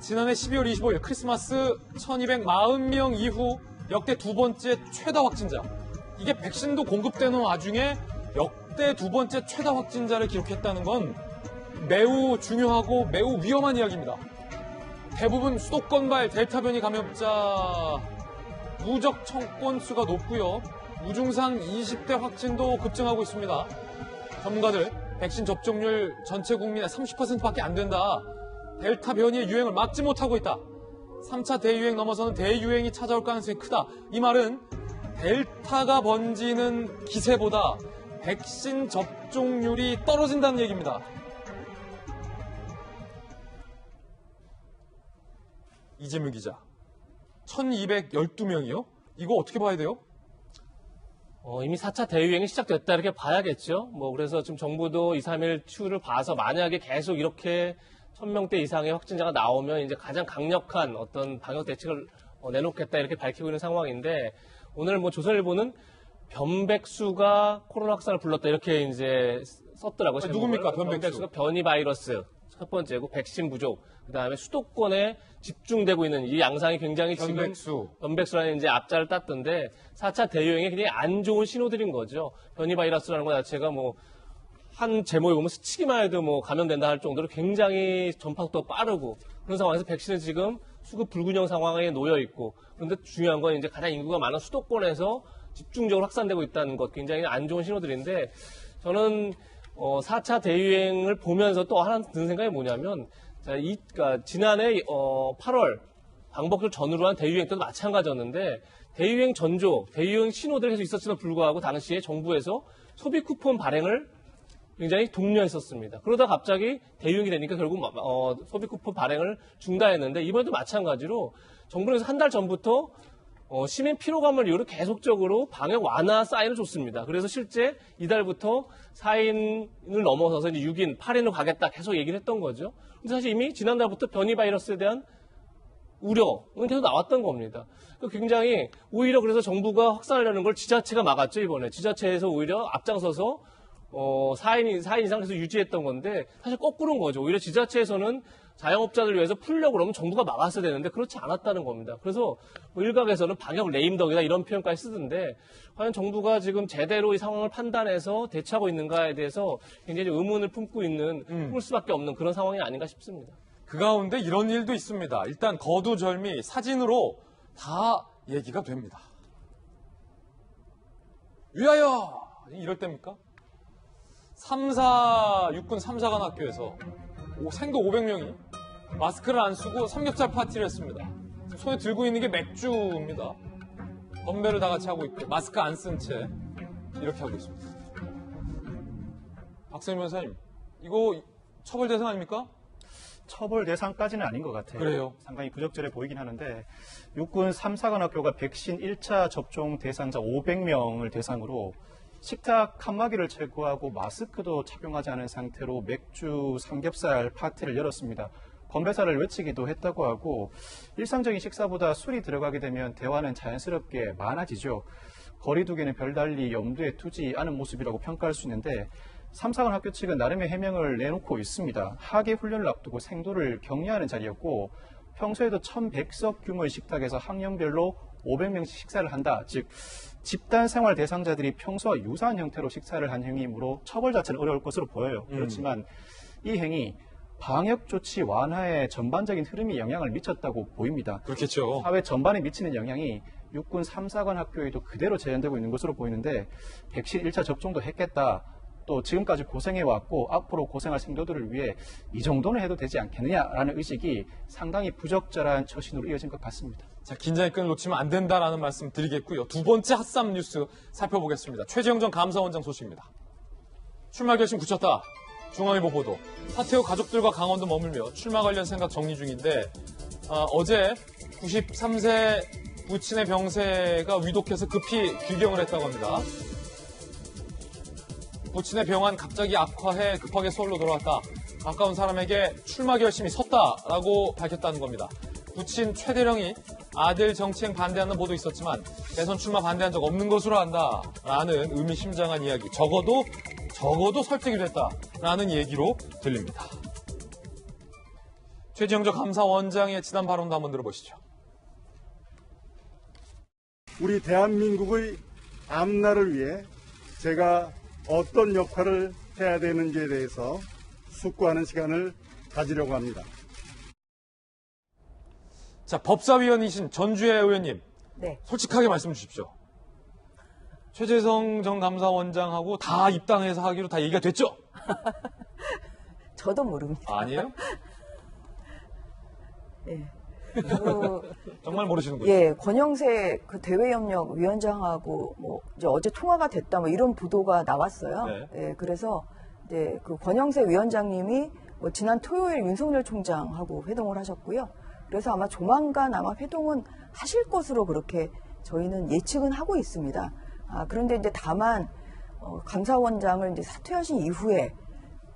Speaker 1: 지난해 12월 25일 크리스마스 1240명 이후 역대 두 번째 최다 확진자. 이게 백신도 공급되는 와중에 역대 두 번째 최다 확진자를 기록했다는 건 매우 중요하고 매우 위험한 이야기입니다. 대부분 수도권발 델타 변이 감염자 누적 청권 수가 높고요. 무증상 20대 확진도 급증하고 있습니다. 전문가들 백신 접종률 전체 국민의 30%밖에 안 된다. 델타 변이의 유행을 막지 못하고 있다. 3차 대유행 넘어서는 대유행이 찾아올 가능성이 크다. 이 말은 델타가 번지는 기세보다 백신 접종률이 떨어진다는 얘기입니다. 이재명 기자, 1212명이요? 이거 어떻게 봐야 돼요?
Speaker 2: 이미 4차 대유행이 시작됐다 이렇게 봐야겠죠. 그래서 지금 정부도 2, 3일 추를 봐서 만약에 계속 이렇게 1000명대 이상의 확진자가 나오면 이제 가장 강력한 어떤 방역 대책을 내놓겠다 이렇게 밝히고 있는 상황인데 오늘 뭐 조선일보는 변백수가 코로나 확산을 불렀다 이렇게 이제 썼더라고요.
Speaker 1: 누굽니까, 변백수?
Speaker 2: 변백수가 변이 바이러스 첫 번째고 백신 부족, 그다음에 수도권에 집중되고 있는 이 양상이 굉장히 변백수라는 이제 앞자를 땄던데 4차 대유행에 굉장히 안 좋은 신호들인 거죠. 변이 바이러스라는 것 자체가 뭐 한 제목에 보면 스치기만 해도 뭐 감염된다 할 정도로 굉장히 전파속도가 빠르고 그런 상황에서 백신은 지금 수급 불균형 상황에 놓여 있고 그런데 중요한 건 이제 가장 인구가 많은 수도권에서 집중적으로 확산되고 있다는 것 굉장히 안 좋은 신호들인데 저는 4차 대유행을 보면서 또 하나 드는 생각이 뭐냐면 그러니까 지난해 8월 광복절 전후로 한 대유행 때도 마찬가지였는데 대유행 전조, 대유행 신호들이 계속 있었음에도 불구하고 당시에 정부에서 소비 쿠폰 발행을 굉장히 독려했었습니다. 그러다 갑자기 대유행이 되니까 결국 소비 쿠폰 발행을 중단했는데 이번에도 마찬가지로 정부에서 한 달 전부터 시민 피로감을 이유로 계속적으로 방역 완화 사인을 줬습니다. 그래서 실제 이달부터 4인을 넘어서서 이제 6인, 8인으로 가겠다 계속 얘기를 했던 거죠. 근데 사실 이미 지난달부터 변이 바이러스에 대한 우려는 계속 나왔던 겁니다. 굉장히 오히려 그래서 정부가 확산하려는 걸 지자체가 막았죠, 이번에. 지자체에서 오히려 앞장서서 4인 이상 계속 유지했던 건데 사실 거꾸로인 거죠. 오히려 지자체에서는 자영업자들 위해서 풀려고 그러면 정부가 막았어야 되는데 그렇지 않았다는 겁니다. 그래서 뭐 일각에서는 방역 레임덕이다 이런 표현까지 쓰던데 과연 정부가 지금 제대로 이 상황을 판단해서 대처하고 있는가에 대해서 굉장히 의문을 품을 수밖에 없는 그런 상황이 아닌가 싶습니다.
Speaker 1: 그 가운데 이런 일도 있습니다. 일단 거두절미 사진으로 다 얘기가 됩니다. 위하여! 이럴 때입니까? 육군 3사관 학교에서 생도 500명이 마스크를 안 쓰고 삼겹살 파티를 했습니다. 손에 들고 있는 게 맥주입니다. 건배를 다 같이 하고 있고 마스크 안 쓴 채 이렇게 하고 있습니다. 박성민 변호사님, 이거 처벌 대상 아닙니까?
Speaker 13: 처벌 대상까지는 아닌 것 같아요.
Speaker 1: 그래요?
Speaker 13: 상당히 부적절해 보이긴 하는데 육군 3사관 학교가 백신 1차 접종 대상자 500명을 대상으로 식탁 칸막이를 철거하고 마스크도 착용하지 않은 상태로 맥주, 삼겹살 파티를 열었습니다. 건배사를 외치기도 했다고 하고 일상적인 식사보다 술이 들어가게 되면 대화는 자연스럽게 많아지죠. 거리 두기는 별달리 염두에 두지 않은 모습이라고 평가할 수 있는데 3사관 학교 측은 나름의 해명을 내놓고 있습니다. 하계 훈련을 앞두고 생도를 격려하는 자리였고 평소에도 1100석 규모의 식탁에서 학년별로 500명씩 식사를 한다. 즉 집단 생활 대상자들이 평소와 유사한 형태로 식사를 한 행위이므로 처벌 자체는 어려울 것으로 보여요. 그렇지만 이 행위 방역 조치 완화에 전반적인 흐름이 영향을 미쳤다고 보입니다.
Speaker 1: 그렇겠죠.
Speaker 13: 사회 전반에 미치는 영향이 육군 3사관 학교에도 그대로 재현되고 있는 것으로 보이는데 백신 1차 접종도 했겠다. 또 지금까지 고생해왔고 앞으로 고생할 생도들을 위해 이 정도는 해도 되지 않겠느냐라는 의식이 상당히 부적절한 처신으로 이어진 것 같습니다.
Speaker 1: 자, 긴장의 끈을 놓치면 안 된다라는 말씀 드리겠고요. 두 번째 핫쌈 뉴스 살펴보겠습니다. 최재형 전 감사원장 소식입니다. 출마 결심 굳혔다. 중앙일보 보도. 하태호 가족들과 강원도 머물며 출마 관련 생각 정리 중인데 어제 93세 부친의 병세가 위독해서 급히 귀경을 했다고 합니다. 부친의 병환 갑자기 악화해 급하게 서울로 돌아왔다. 가까운 사람에게 출마 결심이 섰다라고 밝혔다는 겁니다. 부친 최대령이 아들 정치행 반대하는 보도 있었지만 대선 출마 반대한 적 없는 것으로 안다라는 의미심장한 이야기. 적어도 설득이 됐다라는 얘기로 들립니다. 최재형 전 감사원장의 지난 발언도 한번 들어보시죠.
Speaker 18: 우리 대한민국의 앞날을 위해 제가 어떤 역할을 해야 되는지에 대해서 숙고하는 시간을 가지려고 합니다.
Speaker 1: 자, 법사위원이신 전주혜 의원님.
Speaker 6: 네.
Speaker 1: 솔직하게 말씀 주십시오. 최재성 전 감사원장하고 다 입당해서 하기로 다 얘기가 됐죠?
Speaker 6: 저도 모릅니다.
Speaker 1: 아니에요?
Speaker 6: 예.
Speaker 1: 정말 모르시는 거죠?
Speaker 6: 예, 권영세 그 대외협력 위원장하고 뭐 이제 어제 통화가 됐다 뭐 이런 보도가 나왔어요.
Speaker 1: 네.
Speaker 6: 예, 그래서 이제 그 권영세 위원장님이 뭐 지난 토요일 윤석열 총장하고 회동을 하셨고요. 그래서 아마 조만간 회동은 하실 것으로 그렇게 저희는 예측은 하고 있습니다. 그런데 이제 다만 감사원장을 이제 사퇴하신 이후에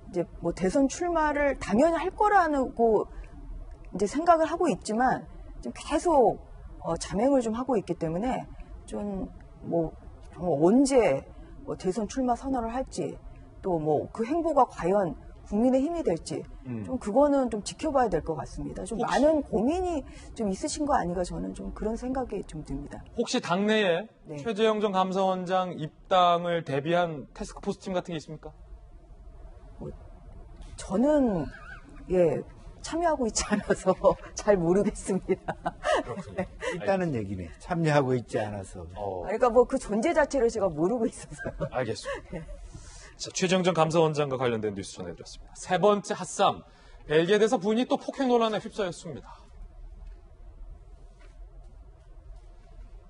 Speaker 6: 이제 뭐 대선 출마를 당연히 할 거라고 이제 생각을 하고 있지만 지금 계속 자맹을 좀 하고 있기 때문에 좀 언제 대선 출마 선언을 할지 또 그 행보가 과연 국민의 힘이 될지 좀 그거는 좀 지켜봐야 될 것 같습니다. 좀 많은 고민이 좀 있으신 거 아닌가 저는 좀 그런 생각이 좀 듭니다.
Speaker 1: 혹시 당내에
Speaker 6: 네.
Speaker 1: 최재형 전 감사원장 입당을 대비한 태스크포스 팀 같은 게 있습니까?
Speaker 6: 저는 참여하고 있지 않아서 잘 모르겠습니다.
Speaker 7: 네. 있다는 얘기네. 참여하고 있지 않아서.
Speaker 6: 그러니까 그 존재 자체를 제가 모르고 있어서요.
Speaker 1: 알겠습니다. 자, 최재형 전 감사원장과 관련된 뉴스 전해드렸습니다. 세 번째 핫쌈, 벨기에 대사 부인이 또 폭행 논란에 휩싸였습니다.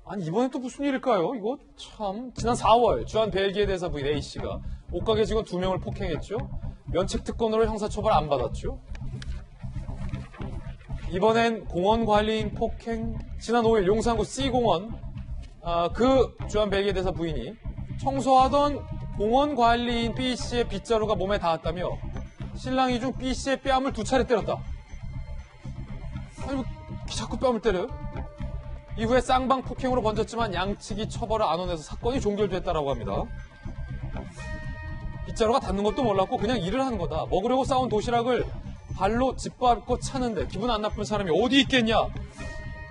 Speaker 1: 아니 이번엔 또 무슨 일일까요? 이거 참 지난 4월 주한 벨기에 대사 부인 A씨가 옷가게 직원 2명을 폭행했죠. 면책특권으로 형사처벌 안 받았죠. 이번엔 공원관리인 폭행. 지난 5일 용산구 C공원 그 주한 벨기에 대사 부인이 청소하던 공원관리인 B씨의 빗자루가 몸에 닿았다며 신랑이 중 B씨의 뺨을 2차례 때렸다. 아니 자꾸 뺨을 때려요? 이후에 쌍방 폭행으로 번졌지만 양측이 처벌을 안 원해서 사건이 종결됐다라고 합니다. 빗자루가 닿는 것도 몰랐고 그냥 일을 하는 거다. 먹으려고 싸운 도시락을 발로 짓밟고 차는데 기분 안 나쁜 사람이 어디 있겠냐.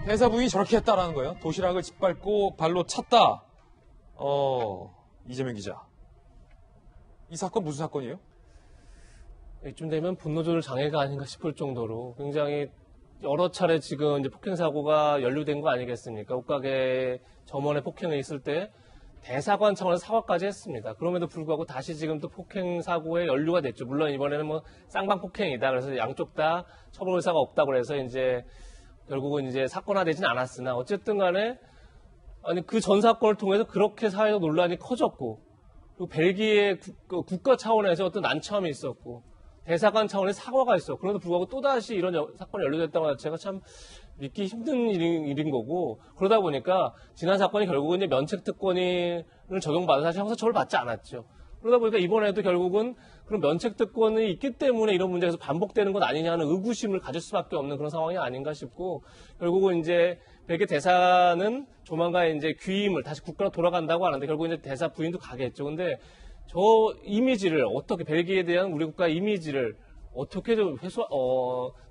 Speaker 1: 대사 부인이 저렇게 했다라는 거예요. 도시락을 짓밟고 발로 찼다. 이재명 기자. 이 사건 무슨 사건이에요?
Speaker 2: 이쯤 되면 분노 조절 장애가 아닌가 싶을 정도로 굉장히 여러 차례 지금 이제 폭행 사고가 연루된 거 아니겠습니까? 옷가게 점원의 폭행이 있을 때 대사관 차원에서 사과까지 했습니다. 그럼에도 불구하고 다시 지금 또 폭행 사고에 연루가 됐죠. 물론 이번에는 쌍방 폭행이다. 그래서 양쪽 다 처벌 의사가 없다고 그래서 이제 결국은 이제 사건화되진 않았으나 어쨌든 간에 그 전 사건을 통해서 그렇게 사회적 논란이 커졌고 그리고 벨기에 국가 차원에서 어떤 난처함이 있었고 대사관 차원의 사과가 있어. 그럼에도 불구하고 또다시 이런 사건이 연루됐다는 것 자체가 참 믿기 힘든 일인 거고 그러다 보니까 지난 사건이 결국은 이제 면책특권을 적용받아서 사실 형사처벌을 받지 않았죠. 그러다 보니까 이번에도 결국은 그런 면책특권이 있기 때문에 이런 문제에서 반복되는 것 아니냐는 의구심을 가질 수밖에 없는 그런 상황이 아닌가 싶고 결국은 이제 벨기에 대사는 조만간 이제 귀임을 다시 국가로 돌아간다고 하는데 결국 이제 대사 부인도 가겠죠. 근데 저 이미지를 어떻게 벨기에에 대한 우리 국가의 이미지를 어떻게 좀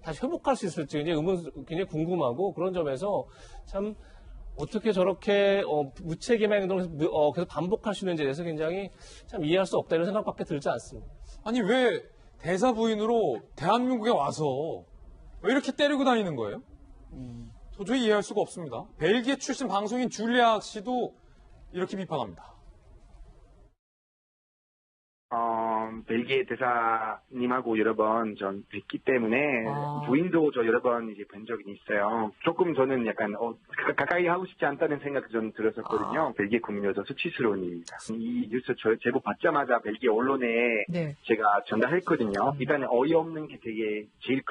Speaker 2: 다시 회복할 수 있을지 굉장히 궁금하고 그런 점에서 참 어떻게 저렇게 무책임한 행동을 계속 반복할 수 있는지에 대해서 굉장히 참 이해할 수 없다 이런 생각밖에 들지 않습니다.
Speaker 1: 아니 왜 대사 부인으로 대한민국에 와서 왜 이렇게 때리고 다니는 거예요? 도저히 이해할 수가 없습니다. 벨기에 출신 방송인 줄리아 씨도 이렇게 비판합니다.
Speaker 19: 벨기에 대사님하고 여러 번 전 뵀기 때문에 부인도 저 여러 번 이제 뵌 적이 있어요. 조금 저는 약간 가까이 하고 싶지 않다는 생각이 좀 들었었거든요. 벨기에 국민으로서 수치스러운 일입니다. 이 뉴스 제보 받자마자 벨기에 언론에 제가 전달했거든요. 일단은 어이없는 게 되게 제일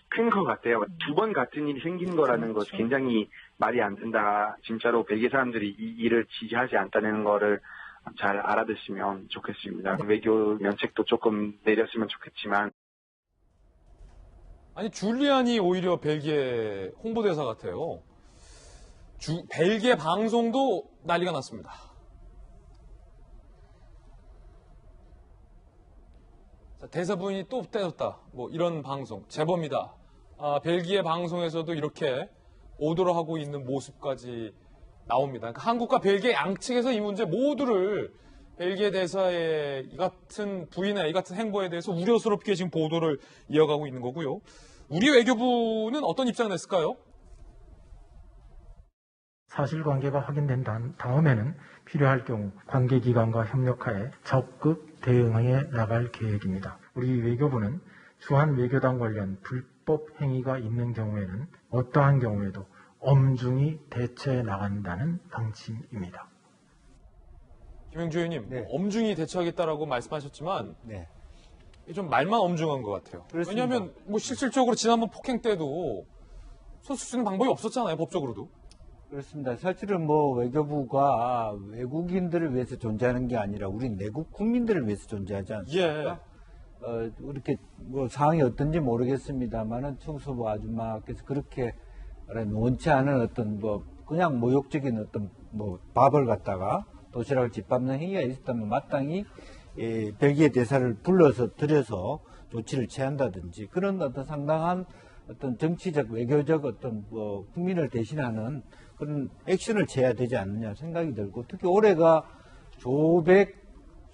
Speaker 19: 큰 것 같아요. 2번 같은 일이 생긴 거라는 것 굉장히 말이 안 된다. 진짜로 벨기에 사람들이 이 일을 지지하지 않다는 거를 잘 알아듣으면 좋겠습니다. 외교 면책도 조금 내렸으면 좋겠지만.
Speaker 1: 아니 줄리안이 오히려 벨기에 홍보대사 같아요. 벨기에 방송도 난리가 났습니다. 자, 대사 부인이 또 때렸다. 뭐 이런 방송 제법입니다. 벨기에 방송에서도 이렇게 오도를 하고 있는 모습까지 나옵니다. 그러니까 한국과 벨기에 양측에서 이 문제 모두를 벨기에 대사의 이 같은 부인의 이 같은 행보에 대해서 우려스럽게 지금 보도를 이어가고 있는 거고요. 우리 외교부는 어떤 입장을 냈을까요?
Speaker 20: 사실관계가 확인된 다음에는 필요할 경우 관계기관과 협력하에 적극 대응해 나갈 계획입니다. 우리 외교부는 주한 외교당 관련 불법 행위가 있는 경우에는 어떠한 경우에도 엄중히 대처해 나간다는 방침입니다.
Speaker 1: 김영주 의원님, 엄중히 대처하겠다라고 말씀하셨지만 좀 말만 엄중한 것 같아요.
Speaker 7: 그렇습니다.
Speaker 1: 왜냐하면 뭐 실질적으로 지난번 폭행 때도 손쓸 수 있는 방법이 없었잖아요, 법적으로도.
Speaker 7: 그렇습니다. 사실은 뭐 외교부가 외국인들을 위해서 존재하는 게 아니라 우리 내국 국민들을 위해서 존재하지 않습니까? 이렇게 뭐 상황이 어떤지 모르겠습니다만은 청소부 아줌마께서 그렇게 원치 않은 어떤 뭐 그냥 모욕적인 어떤 뭐 밥을 갖다가 도시락을 짓밟는 행위가 있었다면 마땅히 벨기에 대사를 불러서 들여서 조치를 취한다든지 그런 어떤 상당한 어떤 정치적 외교적 어떤 뭐 국민을 대신하는 그런 액션을 취해야 되지 않느냐 생각이 들고, 특히 올해가 조백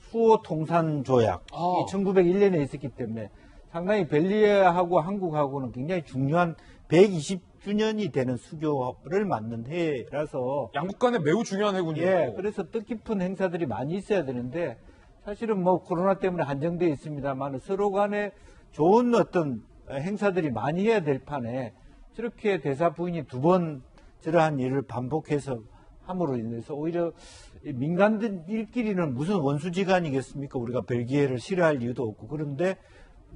Speaker 7: 수호 통산 조약 이 1901년에 있었기 때문에 상당히 벨기에하고 한국하고는 굉장히 중요한 120주년이 되는 수교를 맞는 해라서
Speaker 1: 양국 간에 매우 중요한 해군요.
Speaker 7: 예, 그래서 뜻깊은 행사들이 많이 있어야 되는데 사실은 뭐 코로나 때문에 한정되어 있습니다만 서로 간에 좋은 어떤 행사들이 많이 해야 될 판에 저렇게 대사 부인이 두 번 저러한 일을 반복해서 함으로 인해서 오히려 민간인끼리는 무슨 원수지간이겠습니까? 우리가 벨기에를 싫어할 이유도 없고, 그런데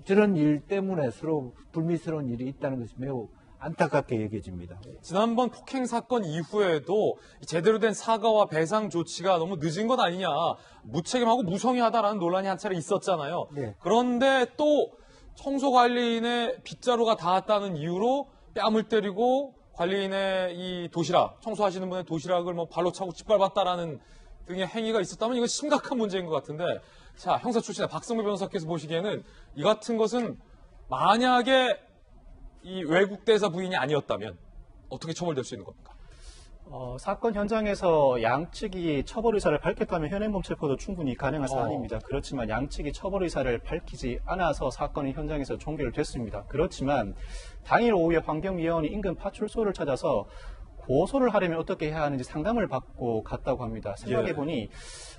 Speaker 7: 저런 일 때문에 서로 불미스러운 일이 있다는 것이 매우 안타깝게 여겨집니다.
Speaker 1: 지난번 폭행 사건 이후에도 제대로 된 사과와 배상 조치가 너무 늦은 것 아니냐, 무책임하고 무성의하다라는 논란이 한 차례 있었잖아요.
Speaker 7: 네.
Speaker 1: 그런데 또 청소관리인의 빗자루가 닿았다는 이유로 뺨을 때리고 관리인의 이 도시락, 청소하시는 분의 도시락을 뭐 발로 차고 짓밟았다라는 등의 행위가 있었다면 이건 심각한 문제인 것 같은데, 자, 형사 출신의 박성배 변호사께서 보시기에는 이 같은 것은 만약에 이 외국 대사 부인이 아니었다면 어떻게 처벌될 수 있는 겁니까?
Speaker 13: 사건 현장에서 양측이 처벌 의사를 밝혔다면 현행범 체포도 충분히 가능한 사안입니다. 그렇지만 양측이 처벌 의사를 밝히지 않아서 사건이 현장에서 종결됐습니다. 그렇지만 당일 오후에 환경위원이 인근 파출소를 찾아서 고소를 하려면 어떻게 해야 하는지 상담을 받고 갔다고 합니다. 생각해보니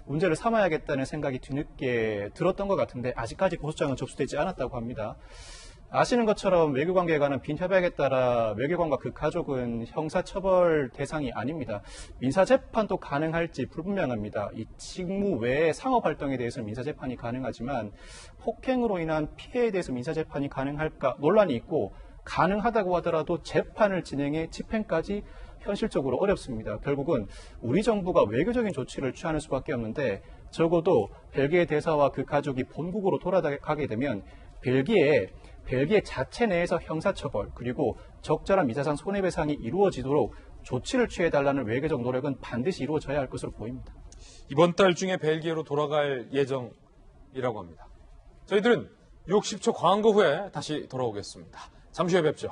Speaker 13: 문제를 삼아야겠다는 생각이 뒤늦게 들었던 것 같은데 아직까지 고소장은 접수되지 않았다고 합니다. 아시는 것처럼 외교관계에 관한 빈협약에 따라 외교관과 그 가족은 형사처벌 대상이 아닙니다. 민사재판도 가능할지 불분명합니다. 이 직무 외의 상업활동에 대해서는 민사재판이 가능하지만 폭행으로 인한 피해에 대해서 민사재판이 가능할까 논란이 있고, 가능하다고 하더라도 재판을 진행해 집행까지 현실적으로 어렵습니다. 결국은 우리 정부가 외교적인 조치를 취하는 수밖에 없는데, 적어도 벨기에 대사와 그 가족이 본국으로 돌아가게 되면 벨기에 자체 내에서 형사처벌 그리고 적절한 민사상 손해배상이 이루어지도록 조치를 취해달라는 외교적 노력은 반드시 이루어져야 할 것으로 보입니다.
Speaker 1: 이번 달 중에 벨기에로 돌아갈 예정이라고 합니다. 저희들은 60초 광고 후에 다시 돌아오겠습니다. 잠시 후에 뵙죠.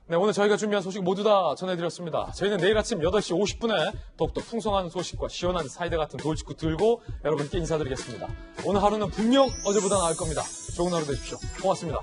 Speaker 1: 네, 오늘 저희가 준비한 소식 모두 다 전해드렸습니다. 저희는 내일 아침 8시 50분에 더욱더 풍성한 소식과 시원한 사이다 같은 돌직구 들고 여러분께 인사드리겠습니다. 오늘 하루는 분명 어제보다 나을 겁니다. 좋은 하루 되십시오. 고맙습니다.